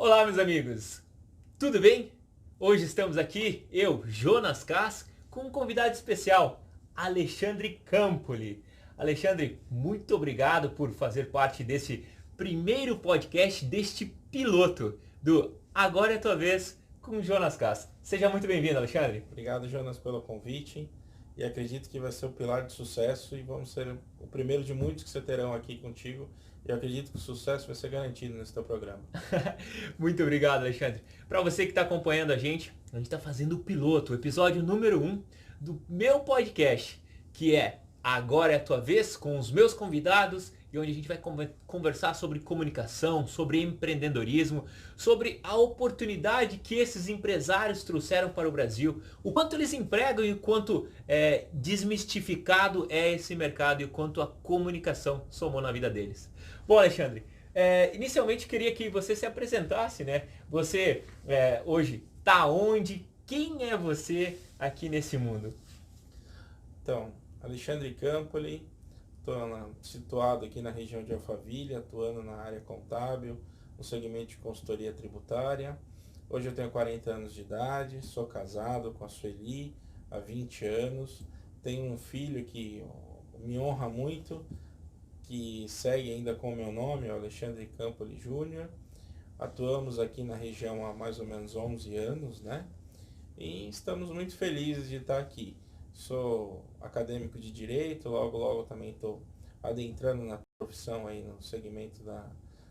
Olá, meus amigos, tudo bem? Hoje estamos aqui, eu, Jonas Kass, com um convidado especial, Alexandre Campoli. Alexandre, muito obrigado por fazer parte desse primeiro podcast, deste piloto do Agora é Tua Vez com o Jonas Kass. Seja muito bem-vindo, Alexandre. Obrigado, Jonas, pelo convite. E acredito que vai ser o pilar de sucesso e vamos ser o primeiro de muitos que você terão aqui contigo. E eu acredito que o sucesso vai ser garantido nesse teu programa. Muito obrigado, Alexandre. Para você que está acompanhando a gente está fazendo o piloto, o episódio número 1 do meu podcast, que é Agora é a Tua Vez, com os meus convidados, e onde a gente vai conversar sobre comunicação, sobre empreendedorismo, sobre a oportunidade que esses empresários trouxeram para o Brasil, o quanto eles empregam e o quanto desmistificado é esse mercado e o quanto a comunicação somou na vida deles. Bom, Alexandre, inicialmente queria que você se apresentasse, né? Você hoje está onde? Quem é você aqui nesse mundo? Então, Alexandre Campoli, estou situado aqui na região de Alphaville, atuando na área contábil, no segmento de consultoria tributária. Hoje eu tenho 40 anos de idade, sou casado com a Sueli há 20 anos, tenho um filho que me honra muito, que segue ainda com o meu nome, o Alexandre Campoli Júnior. Atuamos aqui na região há mais ou menos 11 anos, né? E estamos muito felizes de estar aqui. Sou acadêmico de Direito, logo também estou adentrando na profissão aí no segmento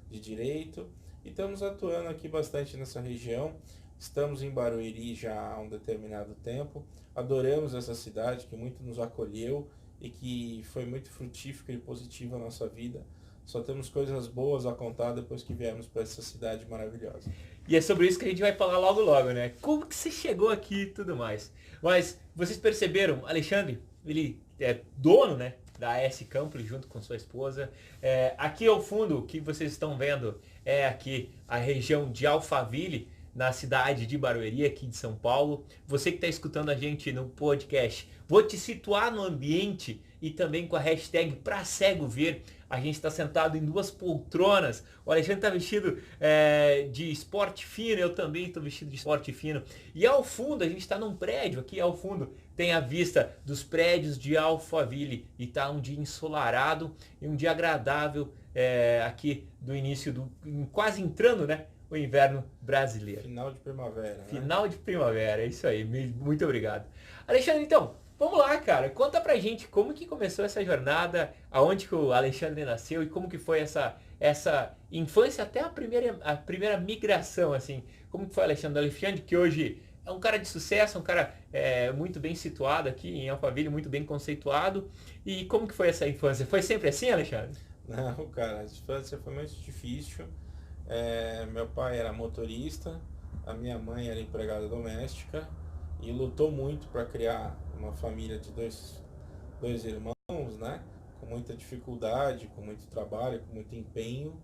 de Direito. E estamos atuando aqui bastante nessa região. Estamos em Barueri já há um determinado tempo. Adoramos essa cidade que muito nos acolheu e que foi muito frutífera e positiva a nossa vida. Só temos coisas boas a contar depois que viemos para essa cidade maravilhosa. E é sobre isso que a gente vai falar logo, né? Como que você chegou aqui e tudo mais. Mas vocês perceberam, Alexandre, ele é dono, né, da AS Campoli junto com sua esposa. Aqui ao fundo, o que vocês estão vendo é aqui a região de Alphaville, na cidade de Barueri, aqui de São Paulo. Você que está escutando a gente no podcast, vou te situar no ambiente e também com a hashtag pra cego ver. A gente está sentado em duas poltronas. O Alexandre está vestido de esporte fino, eu também estou vestido de esporte fino. E ao fundo, a gente está num prédio, aqui ao fundo tem a vista dos prédios de Alphaville. E está um dia ensolarado e um dia agradável aqui do início do... quase entrando, né? O inverno brasileiro. Final de primavera, né? Final de primavera, é isso aí. Muito obrigado. Alexandre, então, vamos lá, cara. Conta pra gente como que começou essa jornada, aonde que o Alexandre nasceu e como que foi essa infância até a primeira migração, assim. Como que foi Alexandre, que hoje é um cara de sucesso, um cara muito bem situado aqui em Alphaville, muito bem conceituado. E como que foi essa infância? Foi sempre assim, Alexandre? Não, cara, a infância foi muito difícil. Meu pai era motorista, a minha mãe era empregada doméstica e lutou muito para criar uma família de dois irmãos, né? Com muita dificuldade, com muito trabalho, com muito empenho,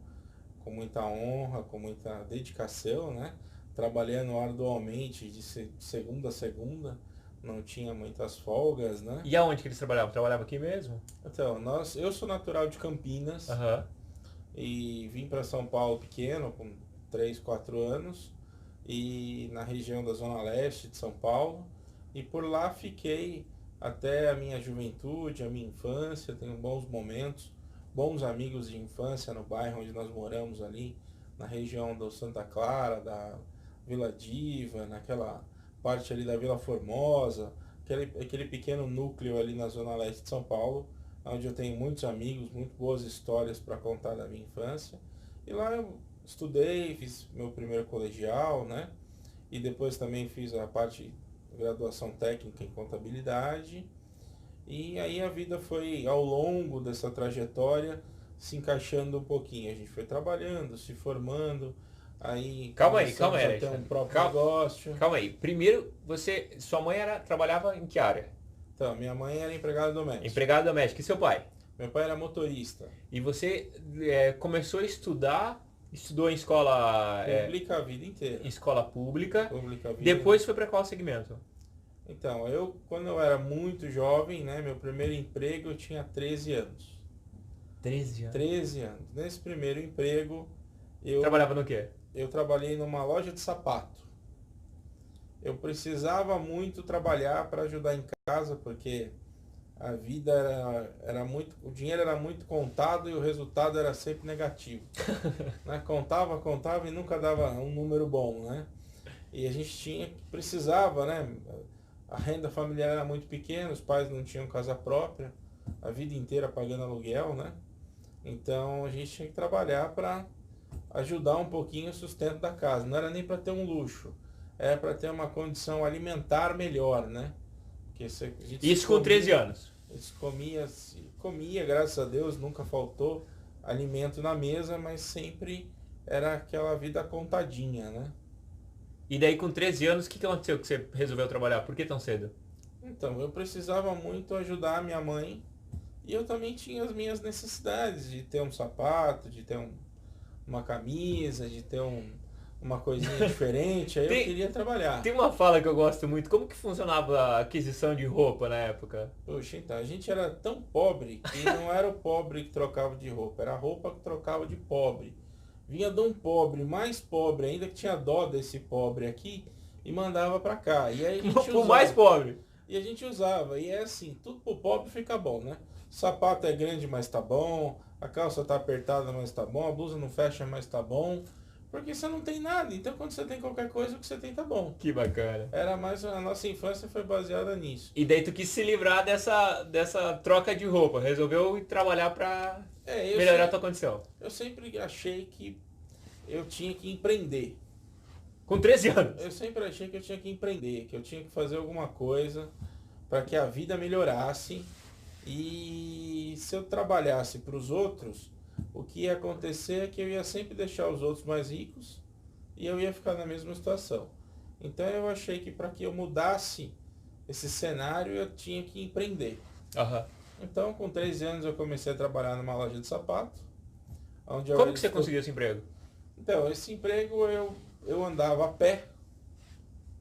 com muita honra, com muita dedicação, né? Trabalhando arduamente de segunda a segunda, não tinha muitas folgas, né? E aonde que eles trabalhavam? Trabalhava aqui mesmo? Então, eu sou natural de Campinas. Aham. E vim para São Paulo pequeno, com 3 4 anos, e na região da Zona Leste de São Paulo, e por lá fiquei até a minha juventude, a minha infância. Tenho bons momentos, bons amigos de infância no bairro onde nós moramos ali, na região do Santa Clara, da Vila Diva, naquela parte ali da Vila Formosa, aquele pequeno núcleo ali na Zona Leste de São Paulo, onde eu tenho muitos amigos, muito boas histórias para contar da minha infância. E lá eu estudei, fiz meu primeiro colegial, né? E depois também fiz a parte de graduação técnica em contabilidade. E aí a vida foi, ao longo dessa trajetória, se encaixando um pouquinho. A gente foi trabalhando, se formando, aí Calma aí, começamos a ter um Alexandre. próprio negócio. Calma aí. Primeiro, sua mãe trabalhava em que área? Então, minha mãe era empregada doméstica. Empregada doméstica. E seu pai? Meu pai era motorista. E você começou a estudou em escola, Pública a vida inteira. escola pública. Pública a vida. Depois foi para qual segmento? Então, quando eu era muito jovem, né, meu primeiro emprego eu tinha 13 anos. 13 anos. 13 anos. Nesse primeiro emprego, eu Trabalhava no quê? eu trabalhei numa loja de sapato. Eu precisava muito trabalhar para ajudar em casa, porque a vida era muito, o dinheiro era muito contado e o resultado era sempre negativo. Né? Contava e nunca dava um número bom, né? E a gente precisava, né? A renda familiar era muito pequena, os pais não tinham casa própria, a vida inteira pagando aluguel, né? Então a gente tinha que trabalhar para ajudar um pouquinho o sustento da casa. Não era nem para ter um luxo, era para ter uma condição alimentar melhor, né? Porque Isso com 13 anos. Eles comia, graças a Deus, nunca faltou alimento na mesa, mas sempre era aquela vida contadinha, né? E daí com 13 anos, o que aconteceu que você resolveu trabalhar? Por que tão cedo? Então, eu precisava muito ajudar a minha mãe e eu também tinha as minhas necessidades de ter um sapato, de ter uma camisa, de ter uma coisinha diferente, aí eu queria trabalhar. Tem uma fala que eu gosto muito, como que funcionava a aquisição de roupa na época? Poxa, então, a gente era tão pobre que não era o pobre que trocava de roupa, era a roupa que trocava de pobre. Vinha de um pobre, mais pobre ainda, que tinha dó desse pobre aqui, e mandava pra cá. E aí a gente O mais pobre. E a gente usava. E é assim, tudo pro pobre fica bom, né? O sapato é grande, mas tá bom. A calça tá apertada, mas tá bom. A blusa não fecha, mas tá bom. Porque você não tem nada. Então quando você tem qualquer coisa, o que você tem tá bom. Que bacana. Era mais, a nossa infância foi baseada nisso. E daí tu quis se livrar dessa troca de roupa. Resolveu ir trabalhar pra melhorar a tua condição. Eu sempre achei que eu tinha que empreender. Com 13 anos. Eu sempre achei que eu tinha que empreender, que eu tinha que fazer alguma coisa para que a vida melhorasse. E se eu trabalhasse para os outros, o que ia acontecer é que eu ia sempre deixar os outros mais ricos e eu ia ficar na mesma situação. Então eu achei que para que eu mudasse esse cenário, eu tinha que empreender. Uhum. Então, com 13 anos, eu comecei a trabalhar numa loja de sapato. Como que você conseguiu esse emprego? Então, esse emprego eu andava a pé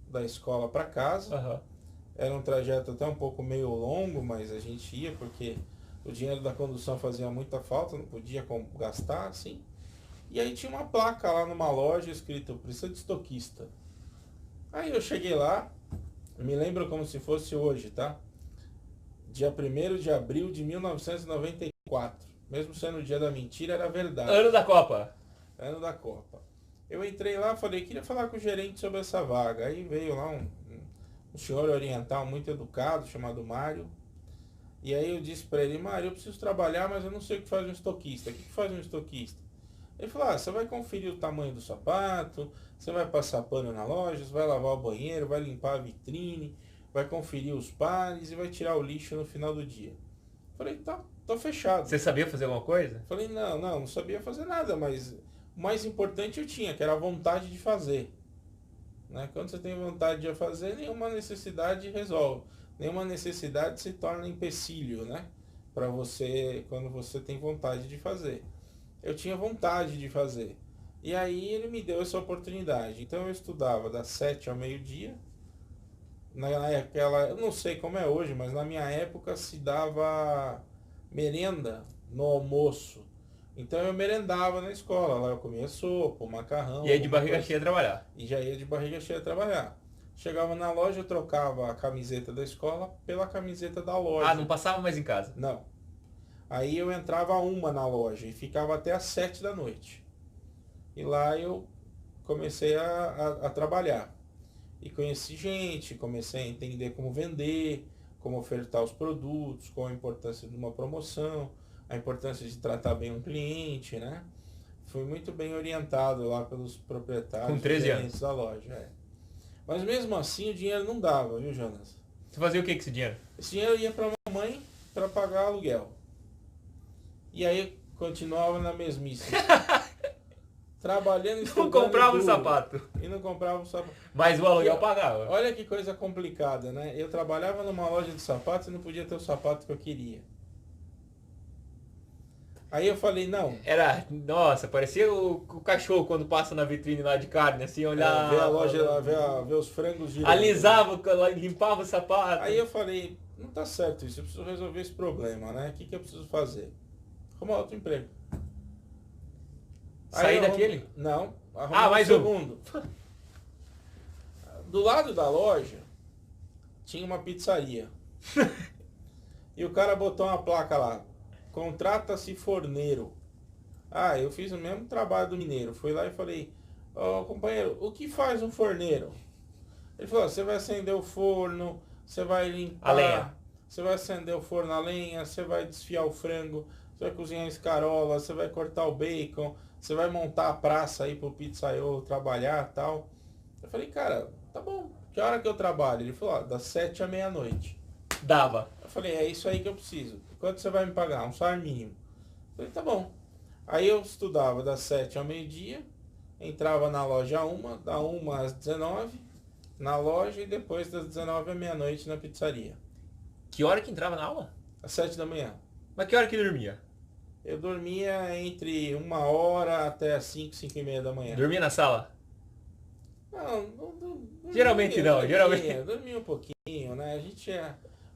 da escola para casa. Uhum. Era um trajeto até um pouco meio longo, mas a gente ia porque o dinheiro da condução fazia muita falta, não podia gastar assim. E aí tinha uma placa lá numa loja escrito precisa de estoquista. Aí eu cheguei lá, me lembro como se fosse hoje, tá? Dia 1º de abril de 1994. Mesmo sendo o dia da mentira, era verdade. Ano da Copa. Ano da Copa. Eu entrei lá, falei, queria falar com o gerente sobre essa vaga. Aí veio lá um senhor oriental muito educado, chamado Mário. E aí eu disse para ele, Mário, eu preciso trabalhar, mas eu não sei o que faz um estoquista. O que faz um estoquista? Ele falou, você vai conferir o tamanho do sapato, você vai passar pano na loja, você vai lavar o banheiro, vai limpar a vitrine, vai conferir os pares e vai tirar o lixo no final do dia. Falei, tá, tô fechado. Você sabia fazer alguma coisa? Falei, não sabia fazer nada, mas o mais importante eu tinha, que era a vontade de fazer. Né? Quando você tem vontade de fazer, nenhuma necessidade resolve. Nenhuma necessidade se torna empecilho, né? Para você, quando você tem vontade de fazer. Eu tinha vontade de fazer. E aí ele me deu essa oportunidade. Então eu estudava das 7 ao meio-dia. Eu não sei como é hoje, mas na minha época se dava merenda no almoço. Então eu merendava na escola, lá eu comia sopa, macarrão. E aí de barriga cheia trabalhar. E já ia de barriga cheia trabalhar. Chegava na loja, eu trocava a camiseta da escola pela camiseta da loja. Ah, não passava mais em casa? Não. Aí eu entrava 1 na loja e ficava até às 7 da noite. E lá eu comecei a trabalhar. E conheci gente, comecei a entender como vender, como ofertar os produtos, qual a importância de uma promoção, a importância de tratar bem um cliente, né? Fui muito bem orientado lá pelos proprietários, com 13 anos da loja. É. Mas mesmo assim o dinheiro não dava, viu, Jonas? Você fazia o que com esse dinheiro? Esse dinheiro ia para mamãe para pagar aluguel. E aí continuava na mesmice. Trabalhando, estudando. Não comprava um sapato. E não comprava um sapato. Mas o aluguel pagava. Olha que coisa complicada, né? Eu trabalhava numa loja de sapatos e não podia ter o sapato que eu queria. Aí eu falei, não. Nossa, parecia o cachorro quando passa na vitrine lá de carne, assim, olhar. Ver a loja lá, ver os frangos girando. Alisava, limpava o sapato. Aí eu falei, não tá certo isso, eu preciso resolver esse problema, né? O que eu preciso fazer? Arrumar outro emprego. Sair daquele? Não, arrumei mais um segundo. Do lado da loja tinha uma pizzaria. E o cara botou uma placa lá, contrata-se forneiro. Ah, eu fiz o mesmo trabalho do mineiro. Fui lá e falei, ô companheiro, o que faz um forneiro? Ele falou, você vai acender o forno, você vai limpar, a lenha. Você vai acender o forno a lenha, você vai desfiar o frango, você vai cozinhar a escarola, você vai cortar o bacon, você vai montar a praça aí pro pizzaiolo trabalhar e tal. Eu falei, cara, tá bom, que hora que eu trabalho? Ele falou, ó, das 7 à meia-noite. Dava. Eu falei, é isso aí que eu preciso. Quanto você vai me pagar? Um salário mínimo. Eu falei, tá bom. Aí eu estudava das 7 ao meio-dia, entrava na loja da 1 às 19, na loja e depois das 19 à meia-noite na pizzaria. Que hora que entrava na aula? Às 7 da manhã. Mas que hora que dormia? Eu dormia entre 1 hora até as 5, 5 e meia da manhã. Dormia na sala? Não Geralmente não, geralmente. Dormia um pouquinho, né?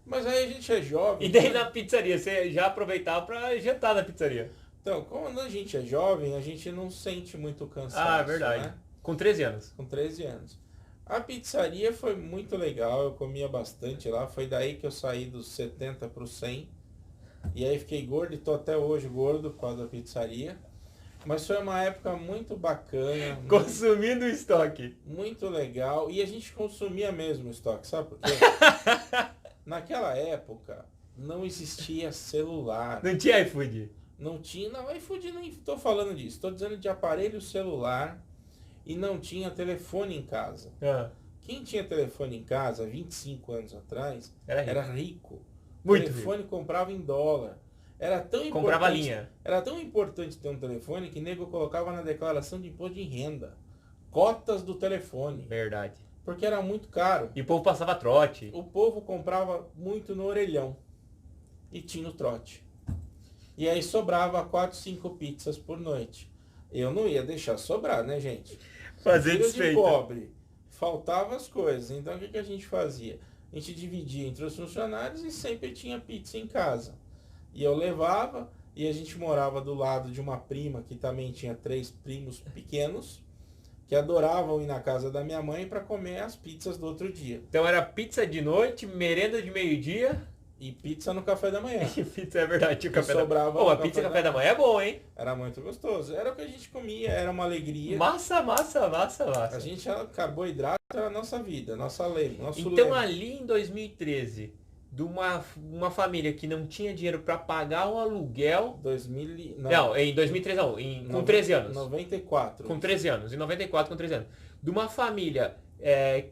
Mas aí a gente é jovem. E daí na pizzaria, você já aproveitava pra jantar na pizzaria? Então, quando a gente é jovem, a gente não sente muito cansaço. Ah, verdade. Né? Com 13 anos. Com 13 anos. A pizzaria foi muito legal, eu comia bastante lá. Foi daí que eu saí dos 70 para os 100. E aí fiquei gordo e tô até hoje gordo por causa da pizzaria. Mas foi uma época muito bacana. Consumindo o estoque. Muito legal. E a gente consumia mesmo o estoque, sabe por quê? Naquela época não existia celular. Não tinha iFood. Não tinha, não, iFood nem estou falando disso. Estou dizendo de aparelho celular e não tinha telefone em casa. Ah, Quem tinha telefone em casa 25 anos atrás era rico. rico. Muito Telefone comprava em dólar. Era tão Comprava importante, linha. Era tão importante ter um telefone que nego colocava na declaração de imposto de renda. Cotas do telefone. Verdade. Porque era muito caro. E o povo passava trote. O povo comprava muito no orelhão. E tinha o trote. E aí sobrava 4, 5 pizzas por noite. Eu não ia deixar sobrar, né, gente? Fazer Filho de desfeita. pobre. Faltava as coisas. Então o que a gente fazia? A gente dividia entre os funcionários e sempre tinha pizza em casa. E eu levava, e a gente morava do lado de uma prima que também tinha 3 primos pequenos, que adoravam ir na casa da minha mãe para comer as pizzas do outro dia. Então era pizza de noite, merenda de meio-dia. E pizza no café da manhã. E pizza é verdade, tinha o café sobrava da manhã. Pô, a no pizza café café da manhã é bom, hein? Era muito gostoso. Era o que a gente comia, era uma alegria. Massa. A gente, carboidrato era a nossa vida, nossa lei, nosso Então lema. ali em 2013, de uma família que não tinha dinheiro para pagar um aluguel... 2000, Não, em 2013 não, com 13 anos. 94. Com 13 anos, em 94 com 13 anos. De uma família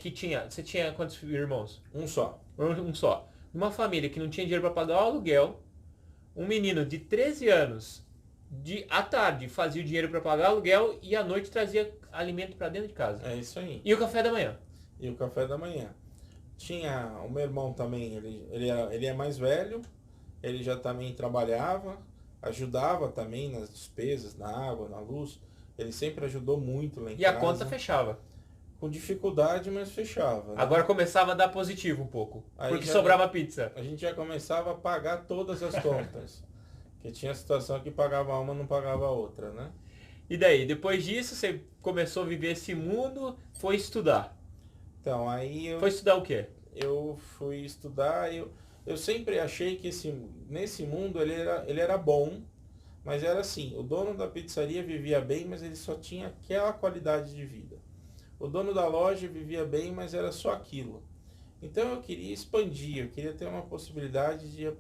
que tinha... Você tinha quantos irmãos? Um só. Um só. Uma família que não tinha dinheiro para pagar o aluguel, um menino de 13 anos, à tarde fazia o dinheiro para pagar o aluguel e à noite trazia alimento para dentro de casa. É isso aí. E o café da manhã? E o café da manhã. Tinha o meu irmão também, ele é mais velho, ele já também trabalhava, ajudava também nas despesas, na água, na luz. Ele sempre ajudou muito lá em E casa. a conta fechava. Com dificuldade, mas fechava. Né? Agora começava a dar positivo um pouco, Aí porque já- sobrava pizza. A gente já começava a pagar todas as contas. Porque tinha situação que pagava uma, não pagava a outra, né? E daí, depois disso, você começou a viver esse mundo, foi estudar. Então, aí Foi estudar o quê? eu fui estudar, eu sempre achei que nesse mundo ele era bom, mas era assim, o dono da pizzaria vivia bem, mas ele só tinha aquela qualidade de vida. O dono da loja vivia bem, mas era só aquilo. Então eu queria expandir, eu queria ter uma possibilidade de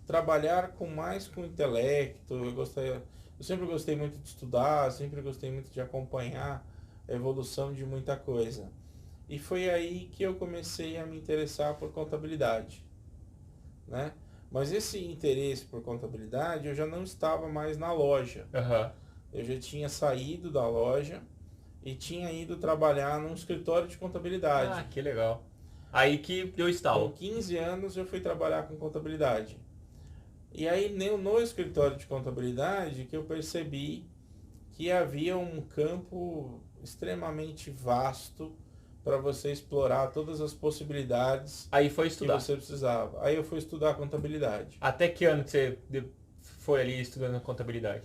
trabalhar com o intelecto. Eu sempre gostei muito de estudar, sempre gostei muito de acompanhar a evolução de muita coisa. E foi aí que eu comecei a me interessar por contabilidade, né? Mas esse interesse por contabilidade, eu já não estava mais na loja. Aham. Eu já tinha saído da loja e tinha ido trabalhar num escritório de contabilidade. Ah, que legal. Aí que deu Com estalo. 15 anos eu fui trabalhar com contabilidade. E aí no escritório de contabilidade que eu percebi que havia um campo extremamente vasto para você explorar todas as possibilidades Aí foi que estudar. você precisava. Aí eu fui estudar contabilidade. Até que ano que você foi ali estudando contabilidade?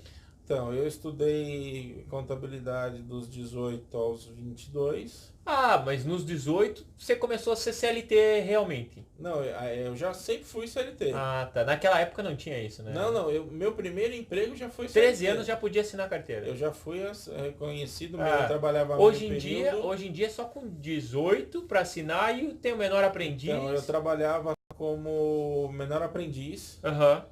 Então, eu estudei contabilidade dos 18 aos 22. Ah, mas nos 18 você começou a ser CLT realmente. Não, eu já sempre fui CLT. Ah, tá. Naquela época não tinha isso, né? Não, meu primeiro emprego já foi 13 CLT. anos já podia assinar carteira. Eu já fui reconhecido, Ah, eu trabalhava hoje meio em dia, período. hoje em dia é só com 18 para assinar e tem o menor aprendiz. Então, eu trabalhava como menor aprendiz. Aham.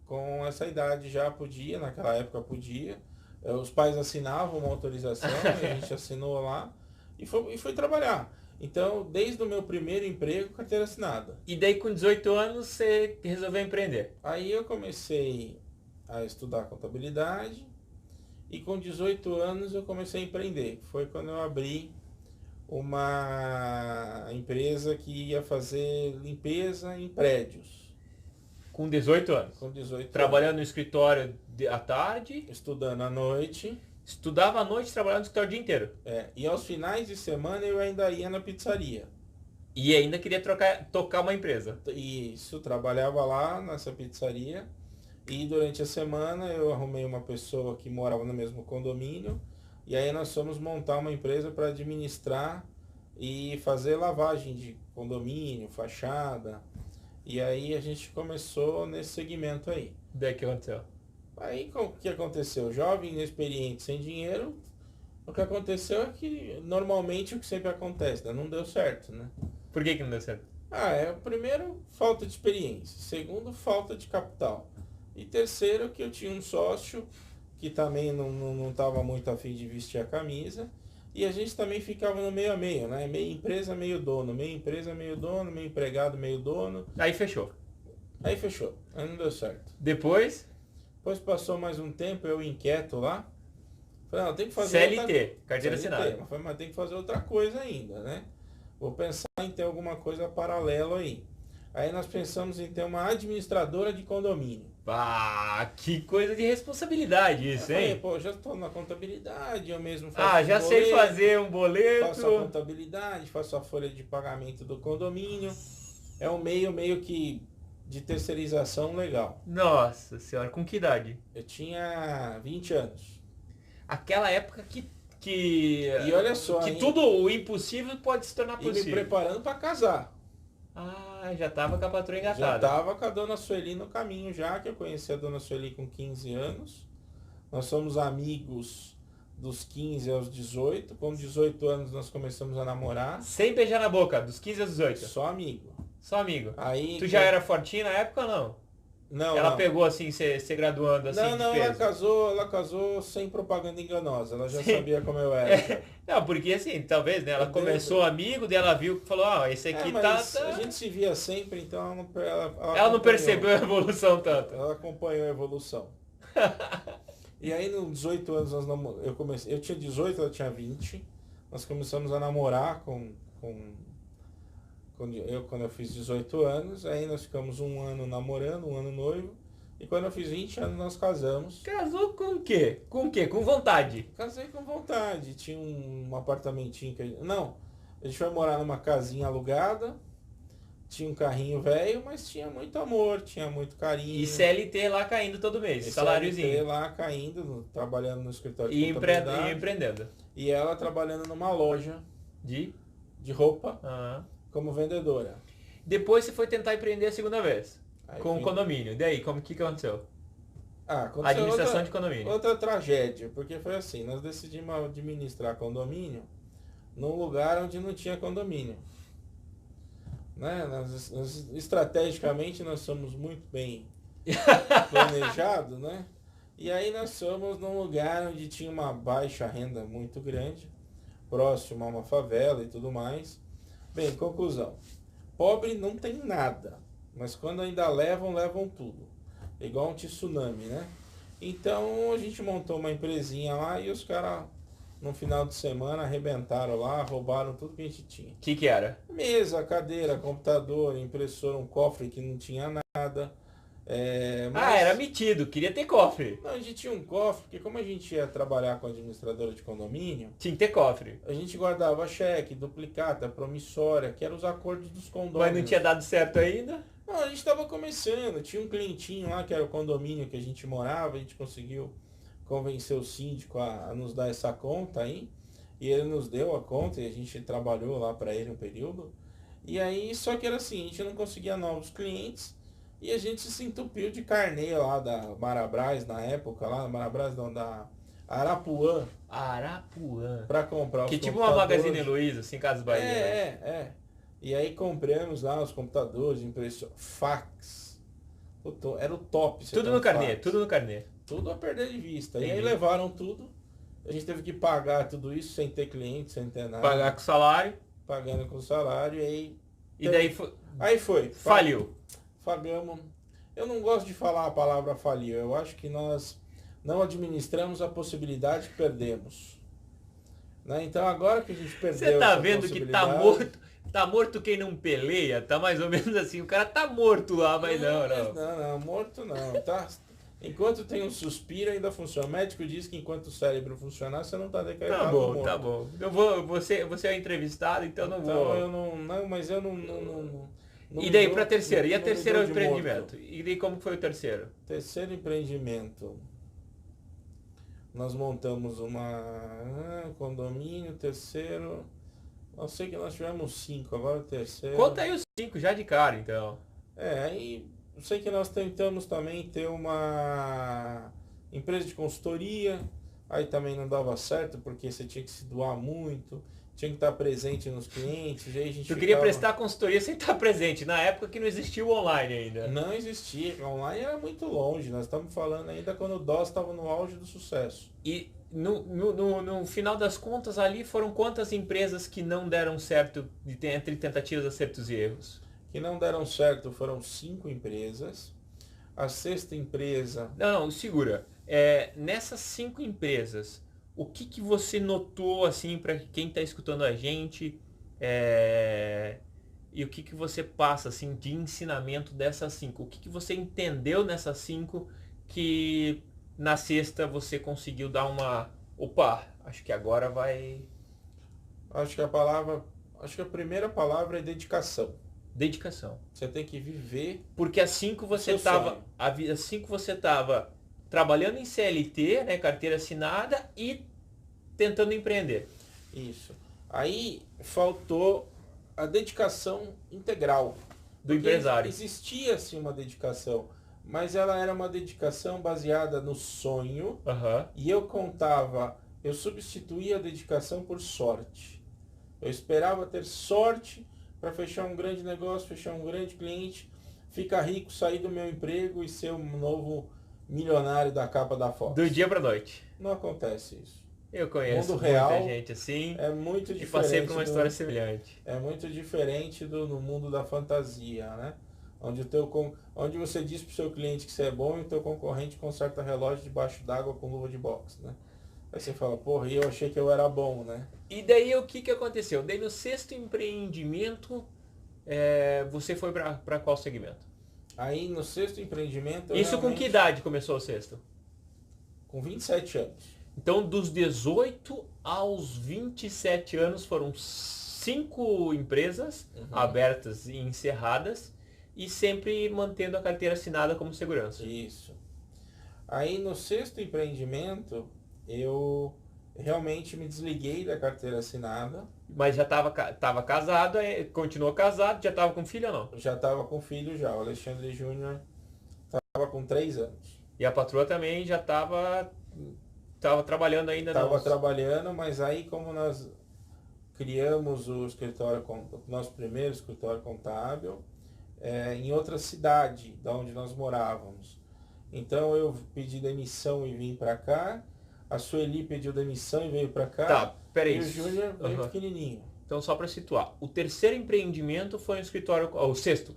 Com essa idade já podia, naquela época podia. Os pais assinavam uma autorização, a gente assinou lá e foi trabalhar. Então, desde o meu primeiro emprego, carteira assinada. E daí com 18 anos você resolveu empreender. Aí eu comecei a estudar contabilidade e com 18 anos eu comecei a empreender. Foi quando eu abri uma empresa que ia fazer limpeza em prédios. Com 18 anos. Com 18 Trabalhando no escritório à tarde, anos. Estudando à noite. estudava à noite, trabalhava no escritório o dia inteiro. E aos finais de semana eu ainda ia na pizzaria. E ainda queria tocar uma empresa. Isso, trabalhava lá nessa pizzaria. E durante a semana eu arrumei uma pessoa que morava no mesmo condomínio. E aí nós fomos montar uma empresa para administrar e fazer lavagem de condomínio, fachada. E aí a gente começou nesse segmento aí. Daí que aconteceu? Aí o que aconteceu? Jovem, inexperiente, sem dinheiro. O que aconteceu é que normalmente o que sempre acontece, né? Não deu certo, né? Por que não deu certo? Primeiro, falta de experiência. Segundo, falta de capital. E terceiro, que eu tinha um sócio que também não estava muito afim de vestir a camisa. E a gente também ficava no meio a meio, né? Meio empresa, meio dono. Meio empresa, meio dono. Meio empregado, meio dono. Aí fechou. Aí fechou. Aí não deu certo. Depois, Depois passou mais um tempo, eu inquieto lá. Falei, não, tem que fazer CLT, carteira CLT, assinada. mas tem que fazer outra coisa ainda, né? Vou pensar em ter alguma coisa paralelo aí. Aí nós pensamos em ter uma administradora de condomínio. Ah, que coisa de responsabilidade isso, Eu falei, hein? pô, já estou na contabilidade, eu mesmo faço Ah, já sei boleto, fazer um boleto. faço a contabilidade, faço a folha de pagamento do condomínio. É um meio que de terceirização legal. Nossa senhora, com que idade? Eu tinha 20 anos. Aquela época que E olha só, que hein? tudo o impossível pode se tornar E me possível. preparando para casar. Ah, já tava com a patroa Já engatada. estava com a dona Sueli no caminho já, que eu conheci a dona Sueli com 15 anos. Nós somos amigos dos 15 aos 18. Com 18 anos nós começamos a namorar. Sem beijar na boca, dos 15 aos 18. Só amigo. Só amigo. Aí, Tu já era fortinho na época ou não? Não, Ela não. pegou assim, se graduando assim Não, de ela peso. casou sem propaganda enganosa. Ela já Sim. sabia como eu era. Não, porque assim, talvez, né? Ela Entendeu? começou amigo, daí ela viu que falou, ó, esse aqui Mas tá. a gente se via sempre, então ela Ela não acompanhou. percebeu a evolução tanto. Ela acompanhou a evolução. E aí, nos 18 anos, eu tinha 18, ela tinha 20. Nós começamos a namorar quando eu fiz 18 anos. Aí nós ficamos um ano namorando, um ano noivo. E quando eu fiz 20 anos, nós casamos. Casou com o quê? Com o quê? Com vontade. Casei com vontade. Tinha um apartamentinho Não, a gente foi morar numa casinha alugada. Tinha um carrinho velho, mas tinha muito amor, tinha muito carinho. E CLT lá caindo todo mês, Esse saláriozinho. CLT lá caindo, trabalhando no escritório de E contabilidade. empreendendo. E ela trabalhando numa loja De? de roupa Ah. como vendedora. Depois você foi tentar empreender a segunda vez. Aí Com o fui- condomínio. Daí, como que aconteceu? Aconteceu Administração outra, de condomínio. outra tragédia, porque foi assim, nós decidimos administrar condomínio num lugar onde não tinha condomínio. Né? Estrategicamente nós somos muito bem planejados, né? E aí nós fomos num lugar onde tinha uma baixa renda muito grande, próximo a uma favela e tudo mais. Bem, conclusão. Pobre não tem nada, mas quando ainda levam tudo. Igual um tsunami, né? Então a gente montou uma empresinha lá e os caras no final de semana arrebentaram lá, roubaram tudo que a gente tinha. O que era? Mesa, cadeira, computador, impressora, um cofre que não tinha nada. Ah, era metido, queria ter cofre. Não, a gente tinha um cofre, porque como a gente ia trabalhar com a administradora de condomínio, Tinha que ter cofre. a gente guardava cheque, duplicata, promissória, que eram os acordos dos condôminos. Mas não tinha dado certo ainda. Não, a gente estava começando, tinha um clientinho lá que era o condomínio que a gente morava, a gente conseguiu convencer o síndico a nos dar essa conta aí. E ele nos deu a conta e a gente trabalhou lá para ele um período. E aí, só que era assim, a gente não conseguia novos clientes e a gente se entupiu de carnê lá da Marabras na época, lá, Marabras não, da Arapuã, Arapuã. para comprar os Que tipo uma computadores. Magazine Luiza, assim, Casas Bahia. Né? É. E aí compramos lá os computadores, fax. Era o top. Tudo no carnê, tudo no carnê. Tudo a perder de vista. Entendi. E aí levaram tudo. A gente teve que pagar tudo isso sem ter cliente, sem ter nada. Pagar com salário. Pagando com salário e aí... E daí foi... Aí foi. Faliu. Falhamos. Eu não gosto de falar a palavra faliu. Eu acho que nós não administramos a possibilidade que perdemos. Né? Então agora que a gente perdeu Você tá essa vendo que tá morto quem não peleia? Tá mais ou menos assim. O cara tá morto lá, mas não. Não, morto não. Tá? Enquanto tem um suspiro ainda funciona. O médico diz que enquanto o cérebro funcionar, você não tá decretado Tá bom, morto. tá bom. Você é entrevistado, então não vou. Eu não, mas eu não e daí para terceiro terceira? E a terceira é o empreendimento? E daí como foi o terceiro? Terceiro empreendimento. Nós montamos condomínio, terceiro. Eu sei que nós tivemos 5, agora o terceiro. Conta aí os 5 já de cara, então. Aí eu sei que nós tentamos também ter uma empresa de consultoria. Aí também não dava certo, porque você tinha que se doar muito, tinha que estar presente nos clientes. Aí a gente queria prestar consultoria sem estar presente, na época que não existia o online ainda. Não existia, o online era muito longe, nós estamos falando ainda quando o DOS estava no auge do sucesso. E no final das contas ali foram quantas empresas que não deram certo entre tentativas, acertos e erros? Que não deram certo foram 5 empresas. A sexta empresa... Não, segura. Nessas 5 empresas, o que você notou, assim, para quem está escutando a gente, e o que você passa, assim, de ensinamento dessas 5? O que você entendeu nessas 5 que na sexta você conseguiu dar uma... Opa, acho que agora vai... Acho que a primeira palavra é dedicação. Dedicação. Você tem que viver. Porque assim que você estava trabalhando em CLT, né, carteira assinada, e tentando empreender. Isso. Aí faltou a dedicação integral do empresário. Existia sim uma dedicação, mas ela era uma dedicação baseada no sonho. E eu substituía a dedicação por sorte. Eu esperava ter sorte para fechar um grande negócio, fechar um grande cliente, ficar rico, sair do meu emprego e ser um novo milionário da capa da Fox. Do dia para noite. Não acontece isso. Eu conheço mundo real muita gente assim. É muito diferente. E passei por uma história semelhante. É muito diferente no mundo da fantasia, né? Onde você diz para o seu cliente que você é bom e o teu concorrente conserta relógio debaixo d'água com luva de boxe, né? Aí você fala, porra, eu achei que eu era bom, né? E daí o que aconteceu? Daí no sexto empreendimento, você foi para qual segmento? Aí no sexto empreendimento... Isso com que idade começou o sexto? Com 27 anos. Então dos 18 aos 27 anos foram 5 empresas abertas e encerradas e sempre mantendo a carteira assinada como segurança. Isso. Aí no sexto empreendimento... eu realmente me desliguei da carteira assinada. Mas já estava casado, continuou casado, já estava com filho ou não? Já estava com filho já, o Alexandre Júnior estava com 3 anos. E a patroa também já estava trabalhando ainda? Estava trabalhando, mas aí como nós criamos o escritório, nosso primeiro escritório contábil, em outra cidade da onde nós morávamos. Então eu pedi demissão e vim para cá. A Sueli pediu demissão e veio para cá. Tá, peraí. E o Júnior veio pequenininho. Então só para situar, o terceiro empreendimento foi um escritório... O sexto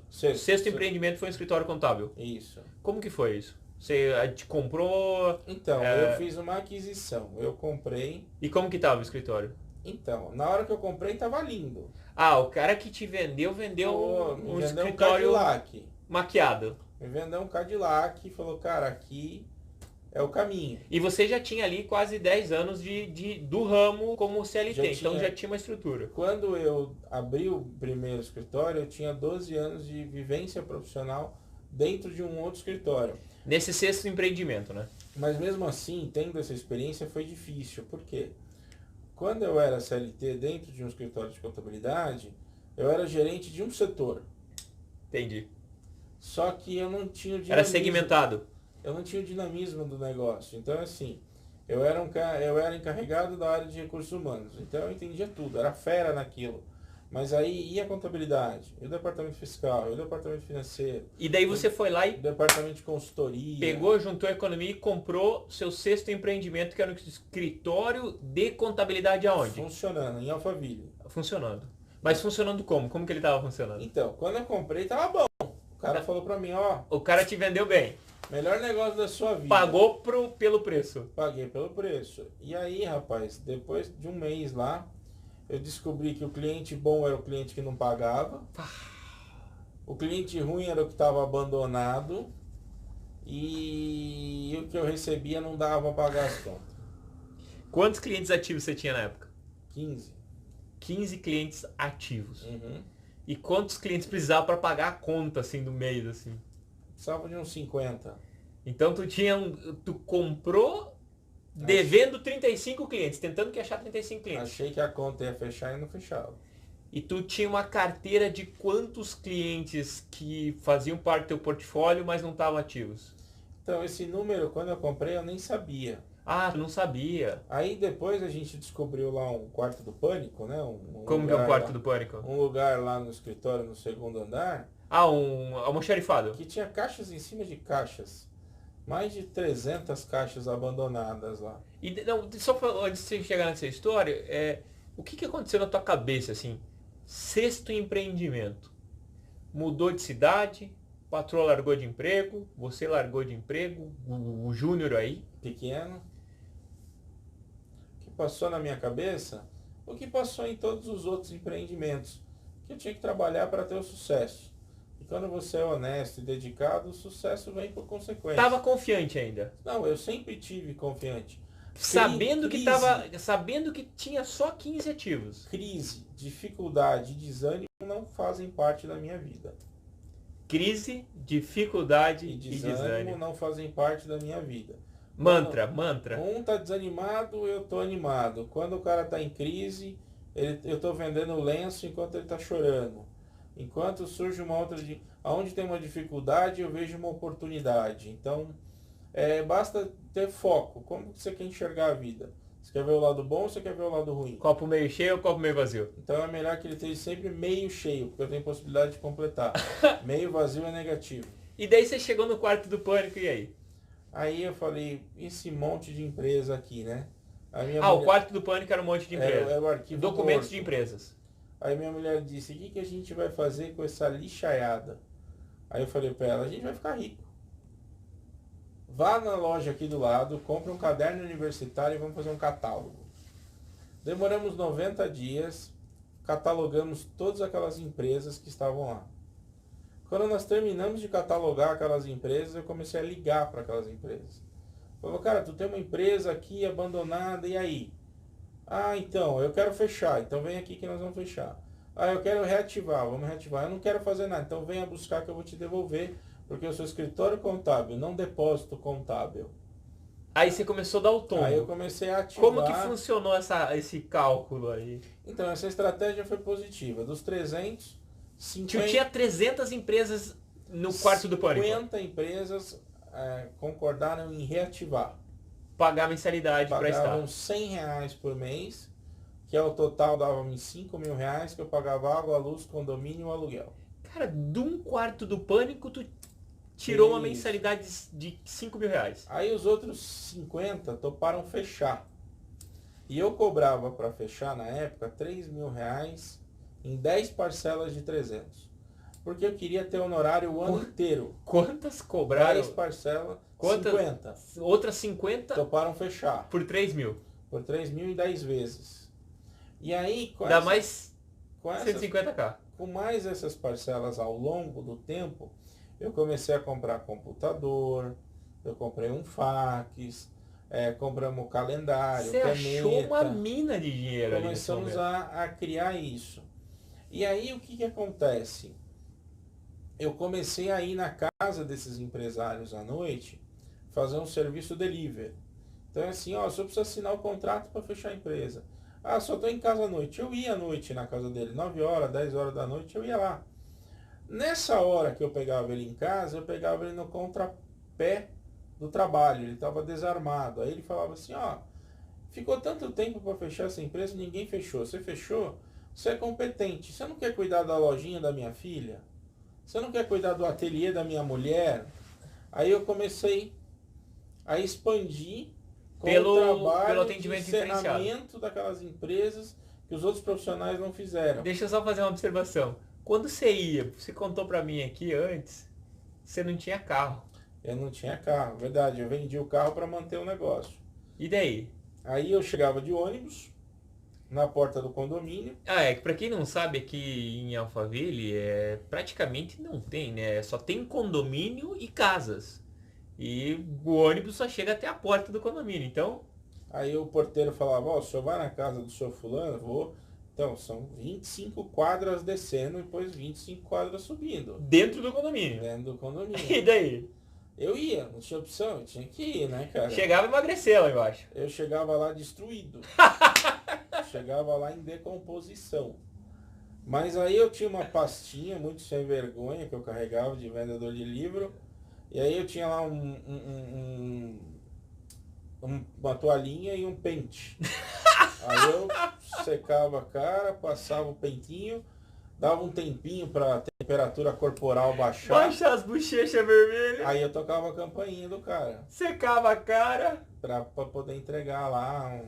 empreendimento foi um escritório contábil. Isso. Como que foi isso? Você comprou... Então, eu fiz uma aquisição. Eu comprei... E como que estava o escritório? Então, na hora que eu comprei estava lindo. Ah, o cara que te vendeu um escritório Cadillac. Maquiado. Me vendeu um Cadillac e falou, cara, aqui é o caminho. E você já tinha ali quase 10 anos do ramo como CLT, então já tinha uma estrutura. Quando eu abri o primeiro escritório, eu tinha 12 anos de vivência profissional dentro de um outro escritório. Nesse sexto empreendimento, né? Mas mesmo assim, tendo essa experiência, foi difícil. Por quê? Quando eu era CLT dentro de um escritório de contabilidade, eu era gerente de um setor. Entendi. Só que eu não tinha o Era dinamismo. segmentado. Eu não tinha o dinamismo do negócio. Então, assim, eu era encarregado da área de recursos humanos. Então, eu entendia tudo, era fera naquilo. Mas aí ia a contabilidade, e o departamento fiscal, e o departamento financeiro, E daí você foi lá o e departamento de consultoria. pegou, juntou a economia e comprou seu sexto empreendimento, que era um escritório de contabilidade aonde? Funcionando, em Alphaville. Funcionando. Mas funcionando como? Como que ele estava funcionando? Então, quando eu comprei, tava bom. O cara falou pra mim, ó, O cara te vendeu bem. melhor negócio da sua vida. Pagou pelo preço. Paguei pelo preço. E aí, rapaz, depois de um mês lá, eu descobri que o cliente bom era o cliente que não pagava. O cliente ruim era o que estava abandonado. E o que eu recebia não dava para pagar as contas. Quantos clientes ativos você tinha na época? 15. 15 clientes ativos. Uhum. E quantos clientes precisavam para pagar a conta, assim, do mês, assim? Precisava de uns 50. Então tu comprou devendo 35 clientes, tentando que achar 35 clientes. Achei que a conta ia fechar e não fechava. E tu tinha uma carteira de quantos clientes que faziam parte do teu portfólio, mas não estavam ativos? Então, esse número, quando eu comprei, eu nem sabia. Ah, tu não sabia. Aí depois a gente descobriu lá um quarto do pânico, né? Como que é o quarto lá, do pânico? Um lugar lá no escritório, no segundo andar, Ah, um almoxarifado. que tinha caixas em cima de caixas. Mais de 300 caixas abandonadas lá. E não, só antes de você chegar nessa história, o que aconteceu na tua cabeça, assim? Sexto empreendimento. Mudou de cidade, patroa largou de emprego, você largou de emprego, o Júnior aí. Pequeno. O que passou na minha cabeça? O que passou em todos os outros empreendimentos. Que eu tinha que trabalhar para ter o sucesso. E quando você é honesto e dedicado, o sucesso vem por consequência. Tava confiante ainda. Não, eu sempre tive confiante. Sabendo Crise. sabendo que tinha só 15 ativos. Crise, dificuldade e desânimo não fazem parte da minha vida. Crise, dificuldade E e desânimo desânimo. não fazem parte da minha vida. Mantra. Um tá desanimado, eu tô animado. Quando o cara tá em crise, eu tô vendendo lenço enquanto ele tá chorando. Enquanto surge uma outra... Onde tem uma dificuldade, eu vejo uma oportunidade. Então, basta ter foco. Como você quer enxergar a vida? Você quer ver o lado bom ou você quer ver o lado ruim? Copo meio cheio ou copo meio vazio? Então é melhor que ele esteja sempre meio cheio, porque eu tenho possibilidade de completar. Meio vazio é negativo. E daí você chegou no quarto do pânico, e aí? Aí eu falei, esse monte de empresa aqui, né? O quarto do pânico era um monte de empresas. Era o arquivo Documentos morto. de empresas. Aí minha mulher disse, o que a gente vai fazer com essa lixaiada? Aí eu falei pra ela, a gente vai ficar rico. Vá na loja aqui do lado, compre um caderno universitário e vamos fazer um catálogo. Demoramos 90 dias, catalogamos todas aquelas empresas que estavam lá. Quando nós terminamos de catalogar aquelas empresas, eu comecei a ligar para aquelas empresas. Falei, cara, tu tem uma empresa aqui abandonada, e aí? Ah, então, eu quero fechar, então vem aqui que nós vamos fechar. Ah, eu quero reativar, vamos reativar. Eu não quero fazer nada, então venha buscar que eu vou te devolver, porque eu sou escritório contábil, não depósito contábil. Aí você começou a dar o tom. Aí eu comecei a ativar. Como que funcionou esse cálculo aí? Então, essa estratégia foi positiva. Dos 300, 50... Tinha 300 empresas no quarto do pânico. 50 empresas concordaram em reativar. Pagar mensalidade para estar. Pagavam R$100 por mês, que ao total dava-me R$5.000, que eu pagava água, luz, condomínio e aluguel. Cara, de um quarto do pânico, tu tirou uma Isso. mensalidade de R$5.000. Aí os outros 50 toparam fechar. E eu cobrava para fechar, na época, R$3.000 em 10 parcelas de 300. Porque eu queria ter honorário o ano inteiro. Quantas cobraram? 10 parcelas, Quantas? 50. Outras 50 Toparam fechar. por 3.000. Por 3.000 em 10 vezes. E aí, Dá mais com essas 150k. Com mais essas parcelas ao longo do tempo, eu comecei a comprar computador, eu comprei um fax, compramos um calendário, Você caneta. achou uma mina de dinheiro ali nesse Começamos momento. a criar isso. E aí o que acontece? Eu comecei a ir na casa desses empresários à noite, fazer um serviço delivery. Então é assim, ó, só precisa assinar o contrato para fechar a empresa. Ah, só estou em casa à noite. Eu ia à noite na casa dele, 9 horas, 10 horas da noite, eu ia lá. Nessa hora que eu pegava ele em casa, eu pegava ele no contrapé do trabalho, ele estava desarmado. Aí ele falava assim, ó, ficou tanto tempo para fechar essa empresa, ninguém fechou. Você fechou? Você é competente. Você não quer cuidar da lojinha da minha filha? Você não quer cuidar do ateliê da minha mulher? Aí eu comecei a expandir com o trabalho pelo atendimento de encerramento daquelas empresas que os outros profissionais não fizeram. Deixa eu só fazer uma observação. Quando você ia, você contou pra mim aqui antes, você não tinha carro. Eu não tinha carro, verdade. Eu vendi o carro para manter o negócio. E daí? Aí eu chegava de ônibus na porta do condomínio. É que pra quem não sabe, aqui em Alphaville, praticamente não tem, né? Só tem condomínio e casas. E o ônibus só chega até a porta do condomínio, então... Aí o porteiro falava, ó, o senhor vai na casa do senhor fulano? Vou. Então, são 25 quadras descendo e depois 25 quadras subindo. Dentro do condomínio. Dentro do condomínio. E daí? Eu ia, não tinha opção, eu tinha que ir, né, cara? Chegava e emagreceu lá embaixo. Eu chegava lá destruído. Chegava lá em decomposição. Mas aí eu tinha uma pastinha muito sem vergonha que eu carregava de vendedor de livro. E aí eu tinha lá uma toalhinha e um pente. Aí eu secava a cara, passava o pentinho, dava um tempinho para a temperatura corporal baixar. Baixar as bochechas vermelhas. Aí eu tocava a campainha do cara. Secava a cara. Pra poder entregar lá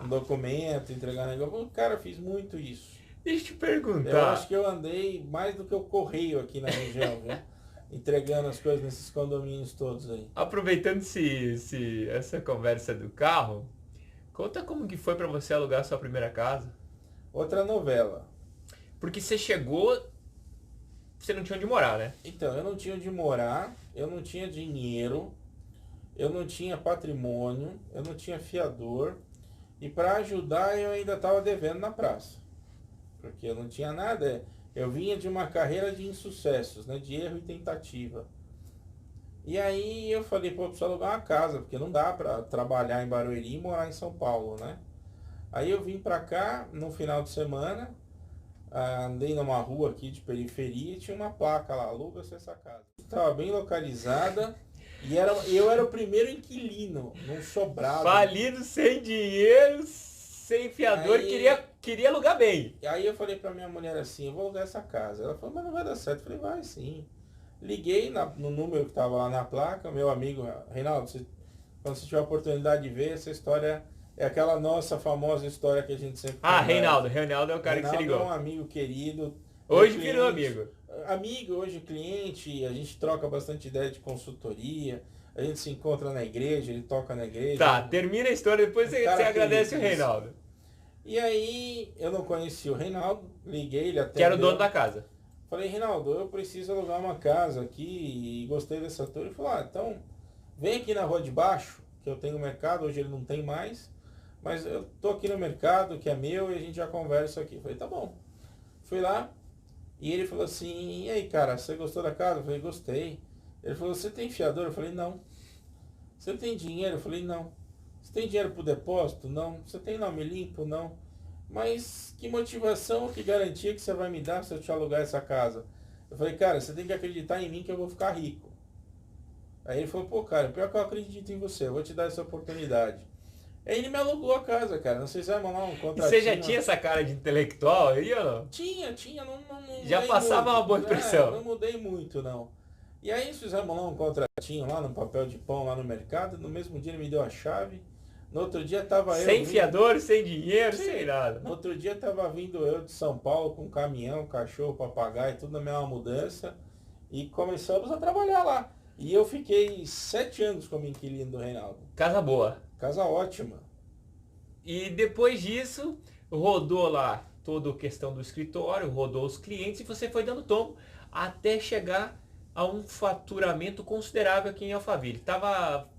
um documento, entregar negócio. Cara, fiz muito isso. Deixa eu te perguntar. Eu acho que eu andei mais do que o correio aqui na região, viu? Entregando as coisas nesses condomínios todos aí. Aproveitando essa conversa do carro, conta como que foi pra você alugar a sua primeira casa. Outra novela. Porque você chegou, você não tinha onde morar, né? Então, eu não tinha onde morar, eu não tinha dinheiro, eu não tinha patrimônio, eu não tinha fiador. E para ajudar eu ainda estava devendo na praça. Porque eu não tinha nada. Eu vinha de uma carreira de insucessos, né? De erro e tentativa. E aí eu falei, pô, eu preciso alugar uma casa, porque não dá para trabalhar em Barueri e morar em São Paulo, né? Aí eu vim para cá no final de semana, andei numa rua aqui de periferia e tinha uma placa lá, aluga-se essa casa. Estava bem localizada e eu era o primeiro inquilino, num sobrado. Falido, sem dinheiro, sem fiador, Aí, queria alugar bem. Aí eu falei pra minha mulher assim, eu vou alugar essa casa. Ela falou, mas não vai dar certo. Eu falei, vai sim. Liguei no número que estava lá na placa, meu amigo, Reinaldo, quando você tiver a oportunidade de ver, essa história é aquela nossa famosa história que a gente sempre Reinaldo é o cara que você ligou. É um amigo querido. Hoje virou amigo. Amigo, hoje cliente, a gente troca bastante ideia de consultoria, a gente se encontra na igreja, ele toca na igreja. Tá, termina a história, depois você agradece o Reinaldo. E aí, eu não conheci o Reinaldo, liguei, ele atendeu. Que era o dono da casa. Falei, Reinaldo, eu preciso alugar uma casa aqui e gostei dessa tour. Ele falou, então, vem aqui na rua de baixo, que eu tenho mercado, hoje ele não tem mais, mas eu tô aqui no mercado, que é meu, e a gente já conversa aqui. Falei, tá bom. Fui lá, e ele falou assim, e aí, cara, você gostou da casa? Eu falei, gostei. Ele falou, você tem fiador? Eu falei, não. Você tem dinheiro? Eu falei, não. Você tem dinheiro pro depósito? Não. Você tem nome limpo? Não. Mas que motivação, que garantia que você vai me dar se eu te alugar essa casa? Eu falei, cara, você tem que acreditar em mim que eu vou ficar rico. Aí ele falou, pô, cara, pior que eu acredito em você, eu vou te dar essa oportunidade. Aí ele me alugou a casa, cara. Não sei se vai mandar um contratinho. Você já tinha essa cara de intelectual aí ou não? Tinha, não já passava muito. Uma boa impressão. Não mudei muito, não. E aí fizemos lá um contratinho lá no papel de pão lá no mercado. No mesmo dia ele me deu a chave. No outro dia tava eu... Sem fiador, sem dinheiro, sem nada. No outro dia tava vindo eu de São Paulo com caminhão, cachorro, papagaio, tudo na mesma mudança. E começamos a trabalhar lá. E eu fiquei 7 anos como inquilino do Reinaldo. Casa boa. Casa ótima. E depois disso, rodou lá toda a questão do escritório, rodou os clientes e você foi dando tombo até chegar a um faturamento considerável aqui em Alphaville. Estava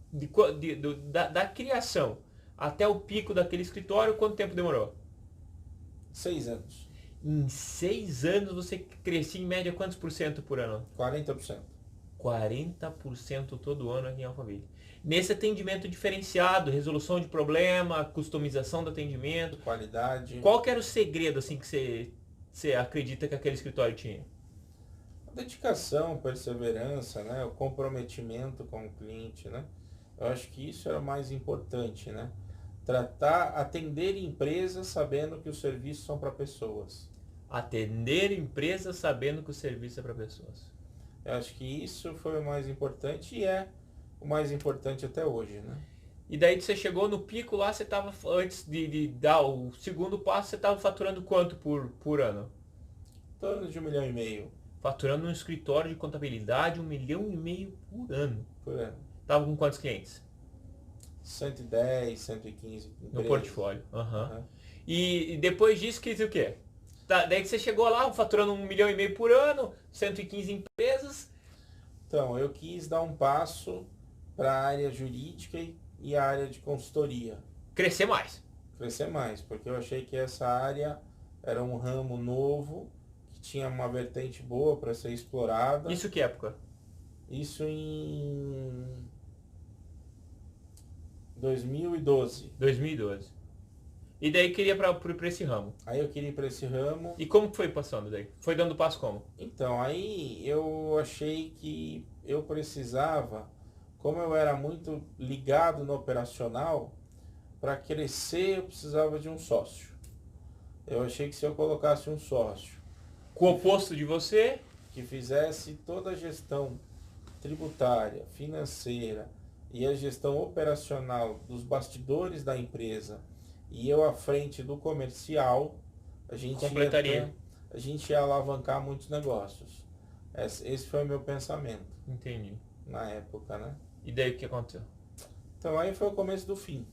da criação até o pico daquele escritório, quanto tempo demorou? 6 anos. Em 6 anos você crescia em média quantos por cento por ano? 40%. 40% todo ano aqui em Alphaville. Nesse atendimento diferenciado, resolução de problema, customização do atendimento, Qualidade. qual que era o segredo assim que você acredita que aquele escritório tinha? Dedicação, perseverança, né? O comprometimento com o cliente, né? Eu acho que isso era o mais importante, né? Atender empresas sabendo que os serviços são para pessoas. Atender empresas sabendo que o serviço é para pessoas. Eu acho que isso foi o mais importante e é o mais importante até hoje, né? E daí você chegou no pico lá, você estava, antes de dar o segundo passo, você estava faturando quanto por ano? Em torno de 1,5 milhão. Faturando um escritório de contabilidade 1,5 milhão por ano. Por ano. Tava com quantos clientes? 110, 115 empresas. No portfólio. Uhum. E depois disso, quis o quê? Daí que você chegou lá, faturando 1,5 milhão por ano, 115 empresas. Então, eu quis dar um passo para a área jurídica e a área de consultoria. Crescer mais. Crescer mais, porque eu achei que essa área era um ramo novo, que tinha uma vertente boa para ser explorada. Isso que época? Isso em 2012. 2012. E daí queria para esse ramo. Aí eu queria ir para esse ramo. E como que foi passando daí? Foi dando passo como? Então, aí eu achei que eu precisava, como eu era muito ligado no operacional, para crescer eu precisava de um sócio. Eu achei que se eu colocasse um sócio Com o oposto de você, que fizesse toda a gestão tributária, financeira e a gestão operacional dos bastidores da empresa e eu à frente do comercial, a gente completaria. a gente ia alavancar muitos negócios. Esse foi o meu pensamento. Entendi. Na época, né? E daí o que aconteceu? Então aí foi o começo do fim.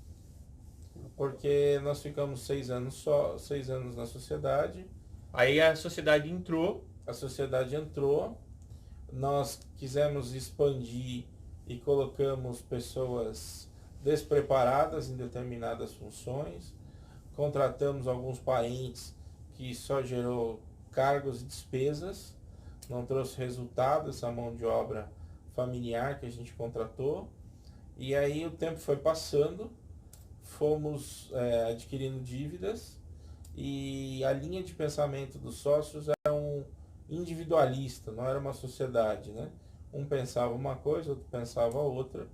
Porque nós ficamos 6 anos na sociedade. Aí a sociedade entrou. A sociedade entrou. Nós quisemos expandir e colocamos pessoas despreparadas em determinadas funções. Contratamos alguns parentes que só gerou cargos e despesas. Não trouxe resultado essa mão de obra familiar que a gente contratou. E aí o tempo foi passando, fomos adquirindo dívidas e a linha de pensamento dos sócios era um individualista, não era uma sociedade, né? Um pensava uma coisa, outro pensava outra.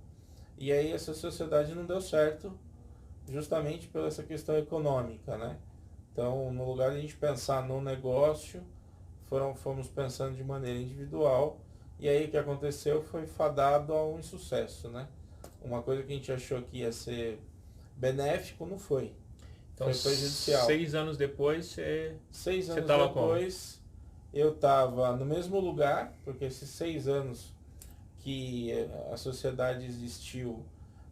E aí essa sociedade não deu certo justamente pela essa questão econômica, né? Então, no lugar de a gente pensar no negócio, fomos pensando de maneira individual. E aí o que aconteceu foi fadado a um insucesso, né? Uma coisa que a gente achou que ia ser benéfico, não foi. Então, foi prejudicial. 6 anos depois, você 6 anos tava depois, eu estava no mesmo lugar, porque esses 6 anos que a sociedade existiu,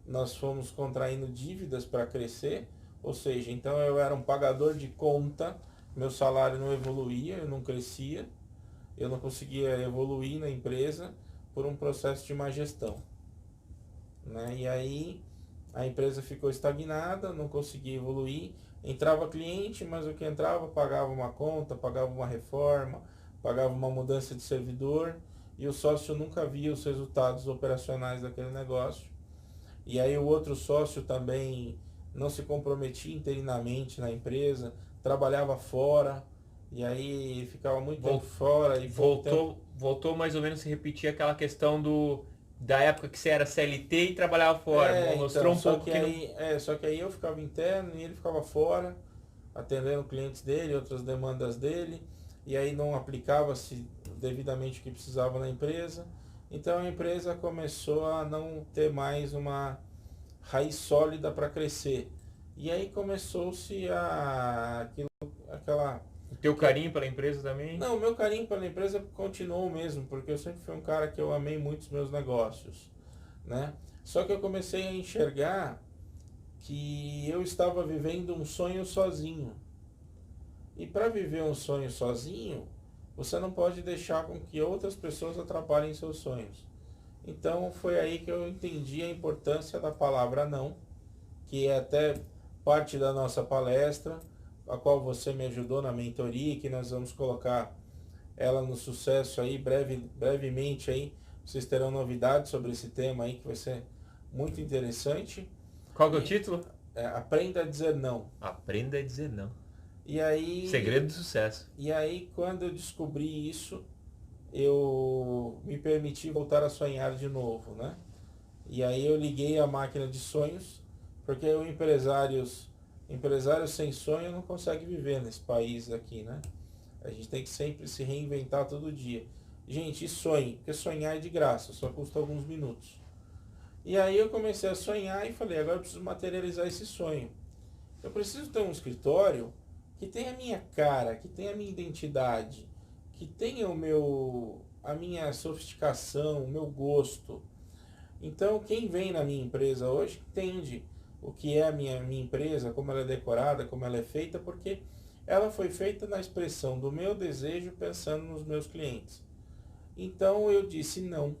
nós fomos contraindo dívidas para crescer, ou seja, então eu era um pagador de conta, meu salário não evoluía, eu não crescia, eu não conseguia evoluir na empresa por um processo de má gestão, né? E aí a empresa ficou estagnada, não conseguia evoluir, entrava cliente, mas o que entrava pagava uma conta, pagava uma reforma, pagava uma mudança de servidor, e o sócio nunca via os resultados operacionais daquele negócio. E aí o outro sócio também não se comprometia interinamente na empresa, trabalhava fora, e aí ficava muito tempo fora. E voltou mais ou menos a se repetir aquela questão da época que você era CLT e trabalhava fora. Mostrou então, um pouco só que aí eu ficava interno e ele ficava fora, atendendo clientes dele, outras demandas dele, e aí não aplicava-se devidamente o que precisava na empresa. Então a empresa começou a não ter mais uma raiz sólida para crescer. E aí começou-se aquela... O teu carinho pela empresa também? Não, o meu carinho pela empresa continuou o mesmo, porque eu sempre fui um cara que eu amei muito os meus negócios, né? Só que eu comecei a enxergar que eu estava vivendo um sonho sozinho. E para viver um sonho sozinho, você não pode deixar com que outras pessoas atrapalhem seus sonhos. Então foi aí que eu entendi a importância da palavra não, que é até parte da nossa palestra, a qual você me ajudou na mentoria, que nós vamos colocar ela no sucesso aí brevemente aí. Vocês terão novidades sobre esse tema aí que vai ser muito interessante. Qual que é o título? Aprenda a dizer não. Aprenda a dizer não. E aí, Segredo do sucesso. E aí, quando eu descobri isso, eu me permiti voltar a sonhar de novo, né? E aí eu liguei a máquina de sonhos, porque o empresários sem sonho não conseguem viver nesse país aqui, né? A gente tem que sempre se reinventar todo dia. Gente, e sonhe, porque sonhar é de graça, só custa alguns minutos. E aí eu comecei a sonhar e falei, agora eu preciso materializar esse sonho. Eu preciso ter um escritório que tenha a minha cara, que tenha a minha identidade, que tenha a minha sofisticação, o meu gosto. Então, quem vem na minha empresa hoje entende o que é a minha empresa, como ela é decorada, como ela é feita, porque ela foi feita na expressão do meu desejo pensando nos meus clientes. Então, eu disse não.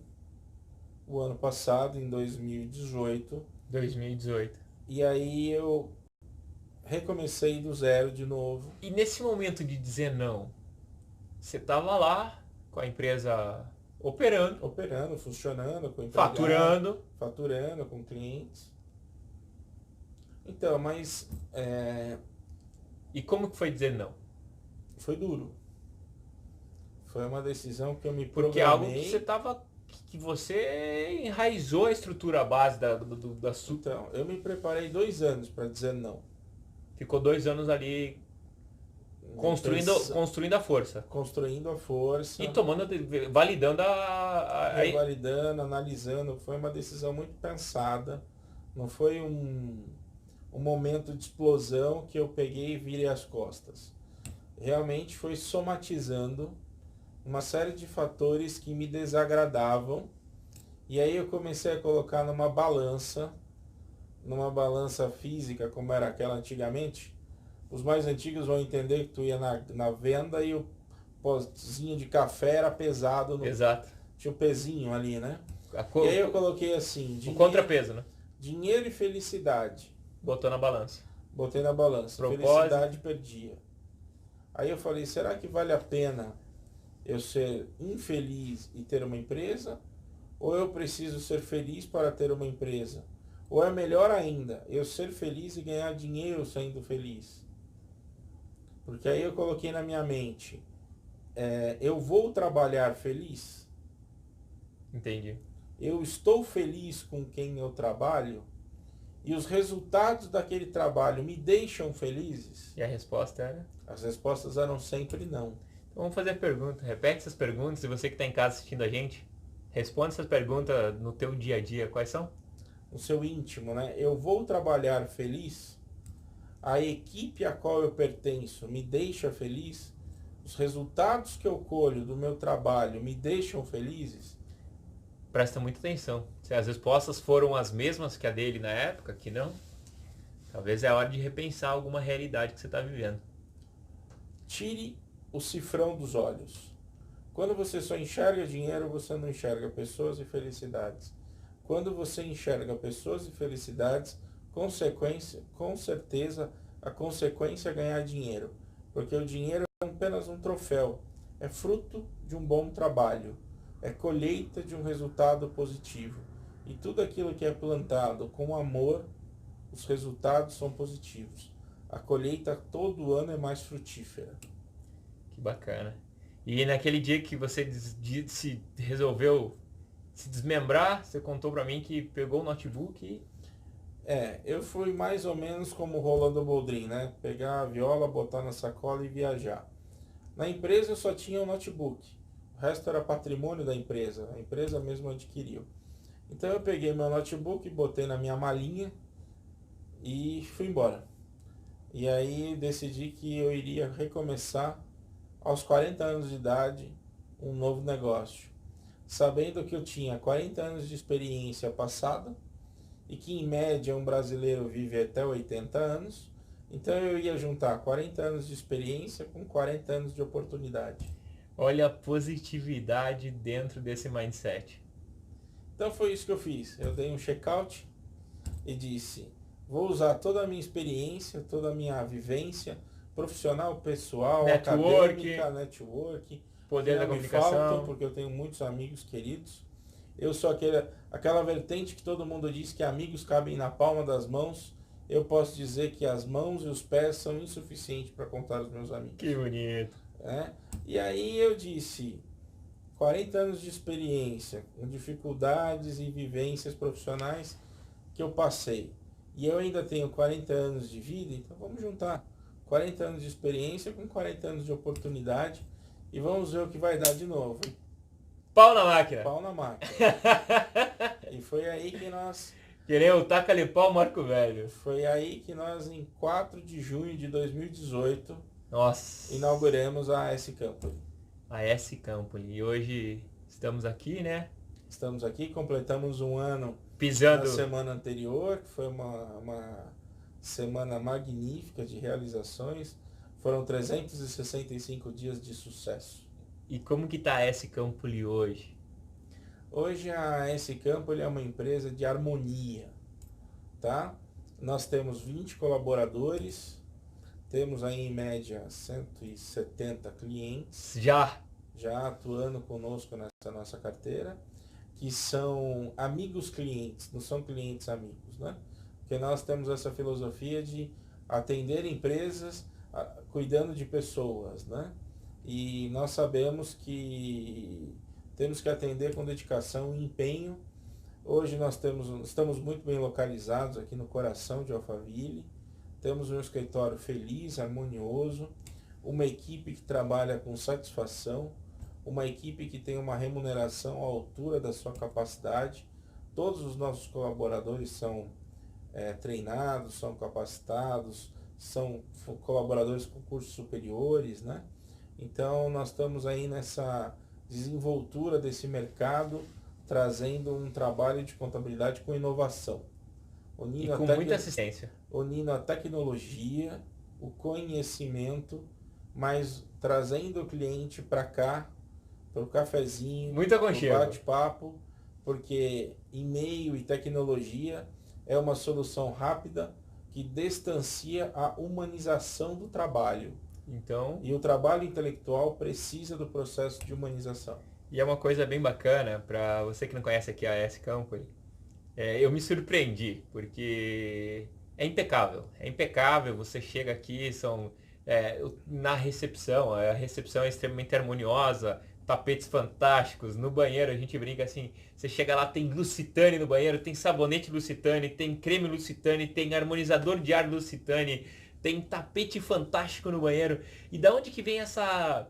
O ano passado, em 2018. 2018. E aí eu recomecei do zero de novo. E nesse momento de dizer não, você estava lá com a empresa operando, funcionando, com faturando, faturando com clientes. Então, mas E como que foi dizer não? foi duro. Foi uma decisão que eu me Porque programei. é algo que você enraizou a estrutura base da sua. Então, eu me preparei 2 anos para dizer não. Ficou 2 anos ali construindo a força. Construindo a força. E validando Revalidando, analisando. Foi uma decisão muito pensada. Não foi um momento de explosão que eu peguei e virei as costas. Realmente foi somatizando uma série de fatores que me desagradavam. E aí eu comecei a colocar numa balança física, como era aquela antigamente. Os mais antigos vão entender que tu ia na venda e o pozinho de café era pesado. Exato. Tinha um pezinho ali, né? E aí eu coloquei assim... O contrapeso, né? Dinheiro e felicidade. Botou na balança. Botei na balança. Propósito. Felicidade perdia. Aí eu falei, será que vale a pena eu ser infeliz e ter uma empresa? Ou eu preciso ser feliz para ter uma empresa? Ou é melhor ainda, eu ser feliz e ganhar dinheiro sendo feliz? Porque aí eu coloquei na minha mente, eu vou trabalhar feliz? Entendi. Eu estou feliz com quem eu trabalho? E os resultados daquele trabalho me deixam felizes? E a resposta era? As respostas eram sempre não. Então vamos fazer a pergunta. Repete essas perguntas. E você que está em casa assistindo a gente, responde essas perguntas no teu dia a dia. Quais são? No seu íntimo, né? Eu vou trabalhar feliz? A equipe a qual eu pertenço me deixa feliz? Os resultados que eu colho do meu trabalho me deixam felizes? Presta muita atenção. Se as respostas foram as mesmas que a dele na época, que não, talvez é hora de repensar alguma realidade que você está vivendo. Tire o cifrão dos olhos. Quando você só enxerga dinheiro, você não enxerga pessoas e felicidades. Quando você enxerga pessoas e felicidades, com certeza a consequência é ganhar dinheiro. Porque o dinheiro é apenas um troféu. É fruto de um bom trabalho. É colheita de um resultado positivo. E tudo aquilo que é plantado com amor, os resultados são positivos. A colheita todo ano é mais frutífera. Que bacana. E naquele dia que você resolveu se desmembrar, você contou pra mim que pegou o notebook e... Eu fui mais ou menos como Rolando Boldrin, né? Pegar a viola, botar na sacola e viajar. Na empresa eu só tinha o notebook. O resto era patrimônio da empresa. A empresa mesmo adquiriu. Então eu peguei meu notebook, botei na minha malinha e fui embora. E aí decidi que eu iria recomeçar aos 40 anos de idade um novo negócio. Sabendo que eu tinha 40 anos de experiência passada e que em média um brasileiro vive até 80 anos, então eu ia juntar 40 anos de experiência com 40 anos de oportunidade. Olha a positividade dentro desse mindset. Então foi isso que eu fiz. Eu dei um check-out e disse, vou usar toda a minha experiência, toda a minha vivência profissional, pessoal, acadêmica, network, poder da comunicação, porque eu tenho muitos amigos queridos, Eu sou aquela vertente que todo mundo diz que amigos cabem na palma das mãos. Eu posso dizer que as mãos e os pés são insuficientes para contar os meus amigos. Que bonito. E aí eu disse, 40 anos de experiência, com dificuldades e vivências profissionais que eu passei. E eu ainda tenho 40 anos de vida, então vamos juntar 40 anos de experiência com 40 anos de oportunidade e vamos ver o que vai dar de novo. Pau na máquina. Pau na máquina. E foi aí que nós... Quereu, taca-lhe pau, Marco Velho. Foi aí que nós, em 4 de junho de 2018, nossa, inauguramos a AS Campoli. A AS Campoli. E hoje estamos aqui, né? Estamos aqui, completamos um ano pisando na semana anterior, que foi uma semana magnífica de realizações. Foram 365 dias de sucesso. E como que tá a AS Campoli hoje? Hoje a AS Campoli é uma empresa de harmonia, tá? Nós temos 20 colaboradores, temos aí em média 170 clientes já atuando conosco nessa nossa carteira, que são amigos clientes, não são clientes amigos, né? Porque nós temos essa filosofia de atender empresas cuidando de pessoas, né? E nós sabemos que temos que atender com dedicação e empenho. Hoje nós estamos muito bem localizados aqui no coração de Alphaville. Temos um escritório feliz, harmonioso, uma equipe que trabalha com satisfação, uma equipe que tem uma remuneração à altura da sua capacidade. Todos os nossos colaboradores são treinados, são capacitados, são colaboradores com cursos superiores, né? Então nós estamos aí nessa desenvoltura desse mercado, trazendo um trabalho de contabilidade com inovação. E com muita assistência. Unindo a tecnologia, o conhecimento, mas trazendo o cliente para cá, para o cafezinho, muito aconchego, para o bate-papo, porque e-mail e tecnologia é uma solução rápida que distancia a humanização do trabalho. Então, e o trabalho intelectual precisa do processo de humanização. E é uma coisa bem bacana, para você que não conhece aqui a AS Campoli, eu me surpreendi, porque é impecável, você chega aqui, na recepção, a recepção é extremamente harmoniosa, tapetes fantásticos, no banheiro a gente brinca assim, você chega lá, tem Lusitane no banheiro, tem sabonete Lusitane, tem creme Lusitane, tem harmonizador de ar Lusitane, tem tapete fantástico no banheiro. E da onde que vem essa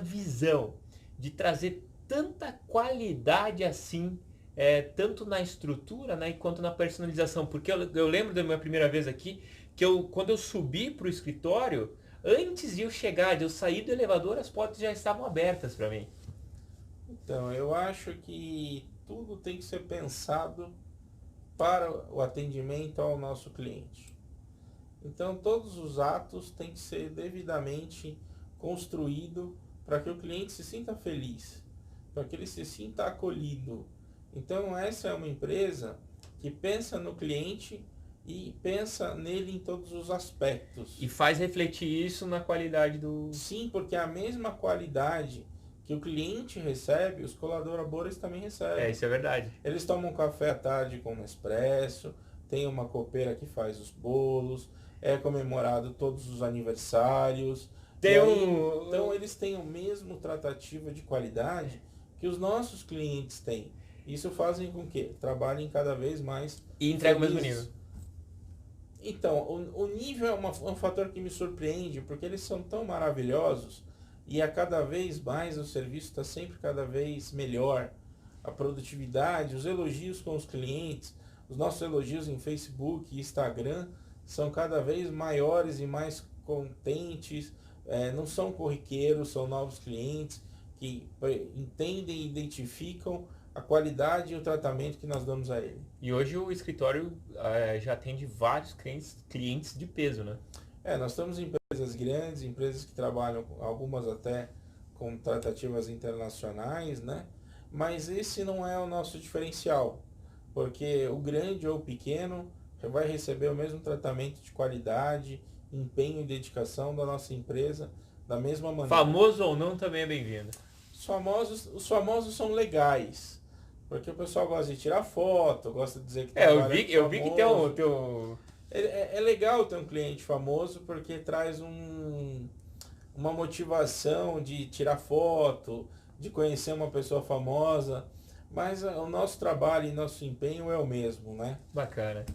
visão de trazer tanta qualidade assim, tanto na estrutura, né, quanto na personalização? Porque eu lembro da minha primeira vez aqui, que quando eu subi para o escritório, antes de eu chegar, de eu sair do elevador, as portas já estavam abertas para mim. Então, eu acho que tudo tem que ser pensado para o atendimento ao nosso cliente. Então, todos os atos têm que ser devidamente construído para que o cliente se sinta feliz, para que ele se sinta acolhido. Então, essa é uma empresa que pensa no cliente e pensa nele em todos os aspectos. E faz refletir isso na qualidade do... Sim, porque a mesma qualidade que o cliente recebe, os colaboradores também recebem. Isso é verdade. Eles tomam café à tarde com Nespresso, tem uma copeira que faz os bolos, é comemorado todos os aniversários. Então eles têm o mesmo tratativa de qualidade que os nossos clientes têm. Isso fazem com que trabalhem cada vez mais e entregam o mesmo nível. Então, o nível é um fator que me surpreende, porque eles são tão maravilhosos e a cada vez mais o serviço está sempre cada vez melhor. A produtividade, os elogios com os clientes, os nossos elogios em Facebook e Instagram são cada vez maiores e mais contentes, não são corriqueiros, são novos clientes que entendem e identificam a qualidade e o tratamento que nós damos a ele. E hoje o escritório já atende vários clientes de peso, né? Nós temos empresas grandes, empresas que trabalham, algumas até com tratativas internacionais, né? Mas esse não é o nosso diferencial, porque o grande ou o pequeno vai receber o mesmo tratamento de qualidade, empenho e dedicação da nossa empresa, da mesma maneira. Famoso ou não também é bem-vindo. Os famosos são legais, Porque o pessoal gosta de tirar foto, gosta de dizer que Eu vi que tem É legal ter um cliente famoso porque traz uma motivação de tirar foto, de conhecer uma pessoa famosa, mas o nosso trabalho e nosso empenho é o mesmo, né? Bacana.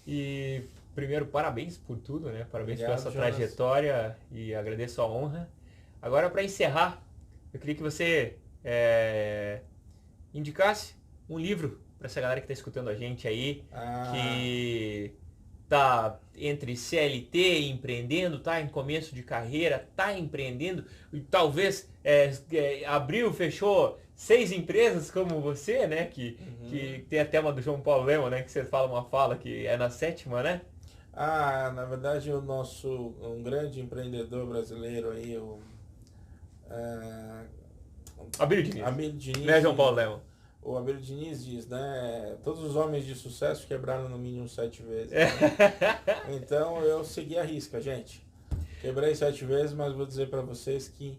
E primeiro, parabéns por tudo, né? Parabéns pela Obrigado, sua Jonas. trajetória e agradeço a honra. Agora, para encerrar, eu queria que você indicasse um livro para essa galera que está escutando a gente aí, que tá entre CLT e empreendendo, tá em começo de carreira, tá empreendendo, e talvez abriu, fechou 6 empresas como você, né? Que tem até uma do João Paulo Lema, né? Que você fala uma fala que é na 7ª, né? Na verdade um grande empreendedor brasileiro aí, Abílio Diniz. Abílio Diniz, Né, João Paulo Lema? O Abílio Diniz diz, né? Todos os homens de sucesso quebraram no mínimo 7 vezes. É. Né? Então eu segui a risca, gente. Quebrei 7 vezes, mas vou dizer para vocês que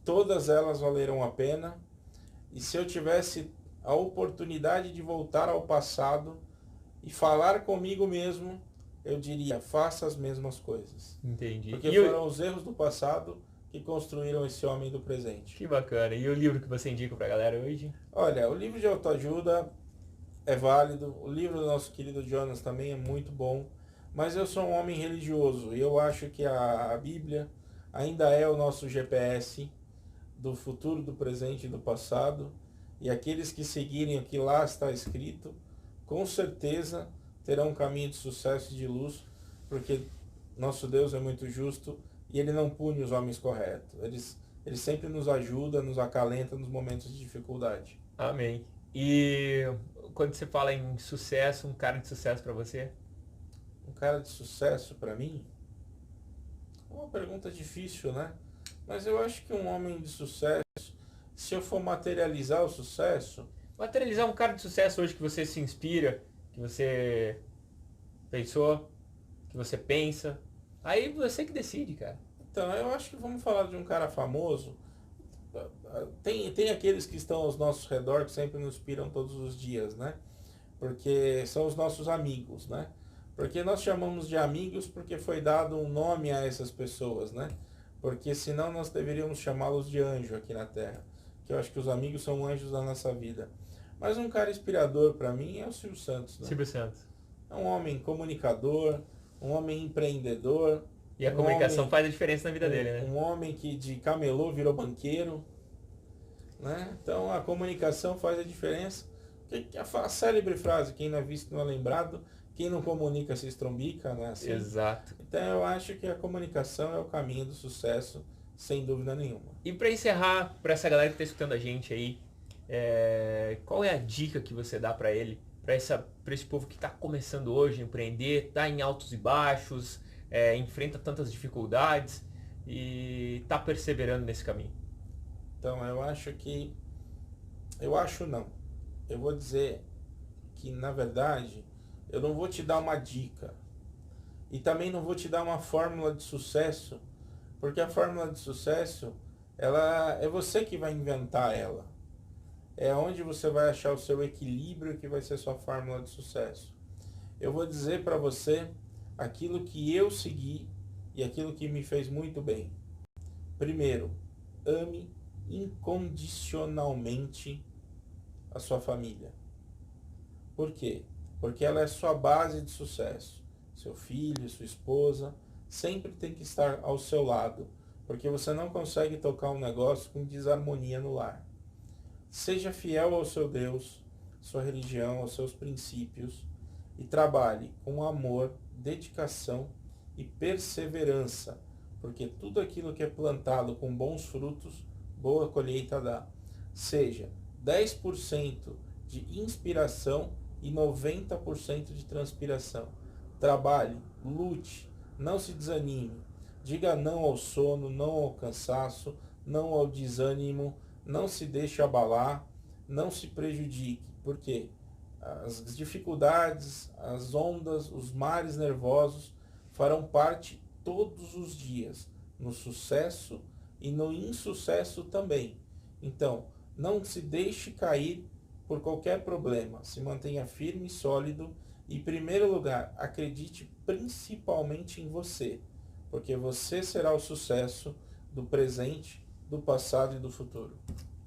todas elas valeram a pena. E se eu tivesse a oportunidade de voltar ao passado e falar comigo mesmo, eu diria, faça as mesmas coisas. Entendi. Porque foram os erros do passado que construíram esse homem do presente. Que bacana. E o livro que você indica pra galera hoje? Olha, o livro de autoajuda é válido, o livro do nosso querido Jonas também é muito bom, mas eu sou um homem religioso e eu acho que a Bíblia ainda é o nosso GPS do futuro, do presente e do passado, e aqueles que seguirem o que lá está escrito, com certeza terão um caminho de sucesso e de luz, porque nosso Deus é muito justo e Ele não pune os homens corretos. Ele sempre nos ajuda, nos acalenta nos momentos de dificuldade. Amém. E quando você fala em sucesso, um cara de sucesso para você? Um cara de sucesso para mim? Uma pergunta difícil, né? Mas eu acho que um homem de sucesso, se eu for materializar o sucesso... Materializar um cara de sucesso hoje que você se inspira, que você pensou, que você pensa. Aí você que decide, cara. Então, eu acho que vamos falar de um cara famoso. Tem aqueles que estão aos nossos redor que sempre nos inspiram todos os dias, né? Porque são os nossos amigos, né? Porque nós chamamos de amigos porque foi dado um nome a essas pessoas, né? Porque senão nós deveríamos chamá-los de anjo aqui na Terra. Que eu acho que os amigos são anjos da nossa vida. Mas um cara inspirador para mim é o Silvio Santos, né? Silvio Santos. É um homem comunicador, um homem empreendedor. E a comunicação faz a diferença na vida dele, né? Um homem que de camelô virou banqueiro, né? Então a comunicação faz a diferença. A célebre frase, quem não é visto não é lembrado, quem não comunica se estrombica, né? Assim. Exato. Então eu acho que a comunicação é o caminho do sucesso, sem dúvida nenhuma. E para encerrar, para essa galera que está escutando a gente aí, qual é a dica que você dá para ele, para esse povo que está começando hoje a empreender, está em altos e baixos, enfrenta tantas dificuldades e está perseverando nesse caminho? Então eu acho não. Eu vou dizer que na verdade eu não vou te dar uma dica e também não vou te dar uma fórmula de sucesso, porque a fórmula de sucesso ela é você que vai inventar ela. É onde você vai achar o seu equilíbrio que vai ser sua fórmula de sucesso. Eu vou dizer para você aquilo que eu segui e aquilo que me fez muito bem. Primeiro, ame incondicionalmente a sua família. Por quê? Porque ela é sua base de sucesso. Seu filho, sua esposa, sempre tem que estar ao seu lado, porque você não consegue tocar um negócio com desarmonia no lar. Seja fiel ao seu Deus, sua religião, aos seus princípios e trabalhe com amor, dedicação e perseverança, porque tudo aquilo que é plantado com bons frutos, boa colheita dá. Seja 10% de inspiração e 90% de transpiração. Trabalhe, lute, não se desanime. Diga não ao sono, não ao cansaço, não ao desânimo. Não se deixe abalar, não se prejudique, porque as dificuldades, as ondas, os mares nervosos farão parte todos os dias, no sucesso e no insucesso também. Então, não se deixe cair por qualquer problema. Se mantenha firme e sólido. E, em primeiro lugar, acredite principalmente em você, porque você será o sucesso do presente, do passado e do futuro.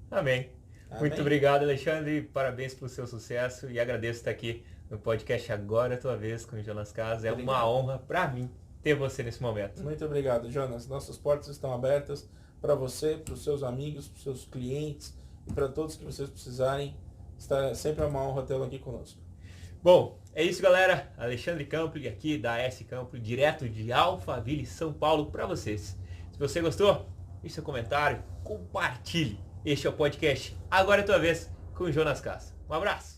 Amém. Amém. Muito obrigado, Alexandre. Parabéns pelo seu sucesso e agradeço estar aqui no podcast Agora é Tua Vez com o Jonas Casas. É uma honra para mim ter você nesse momento. Muito obrigado, Jonas. Nossas portas estão abertas para você, para os seus amigos, para os seus clientes e para todos que vocês precisarem. Está sempre uma honra tê-lo aqui conosco. Bom, é isso, galera. Alexandre Campoli aqui da S Campoli, direto de Alphaville, São Paulo, para vocês. Se você gostou, deixe seu comentário, compartilhe. Este é o podcast Agora é Tua Vez com o Jonas Casas. Um abraço.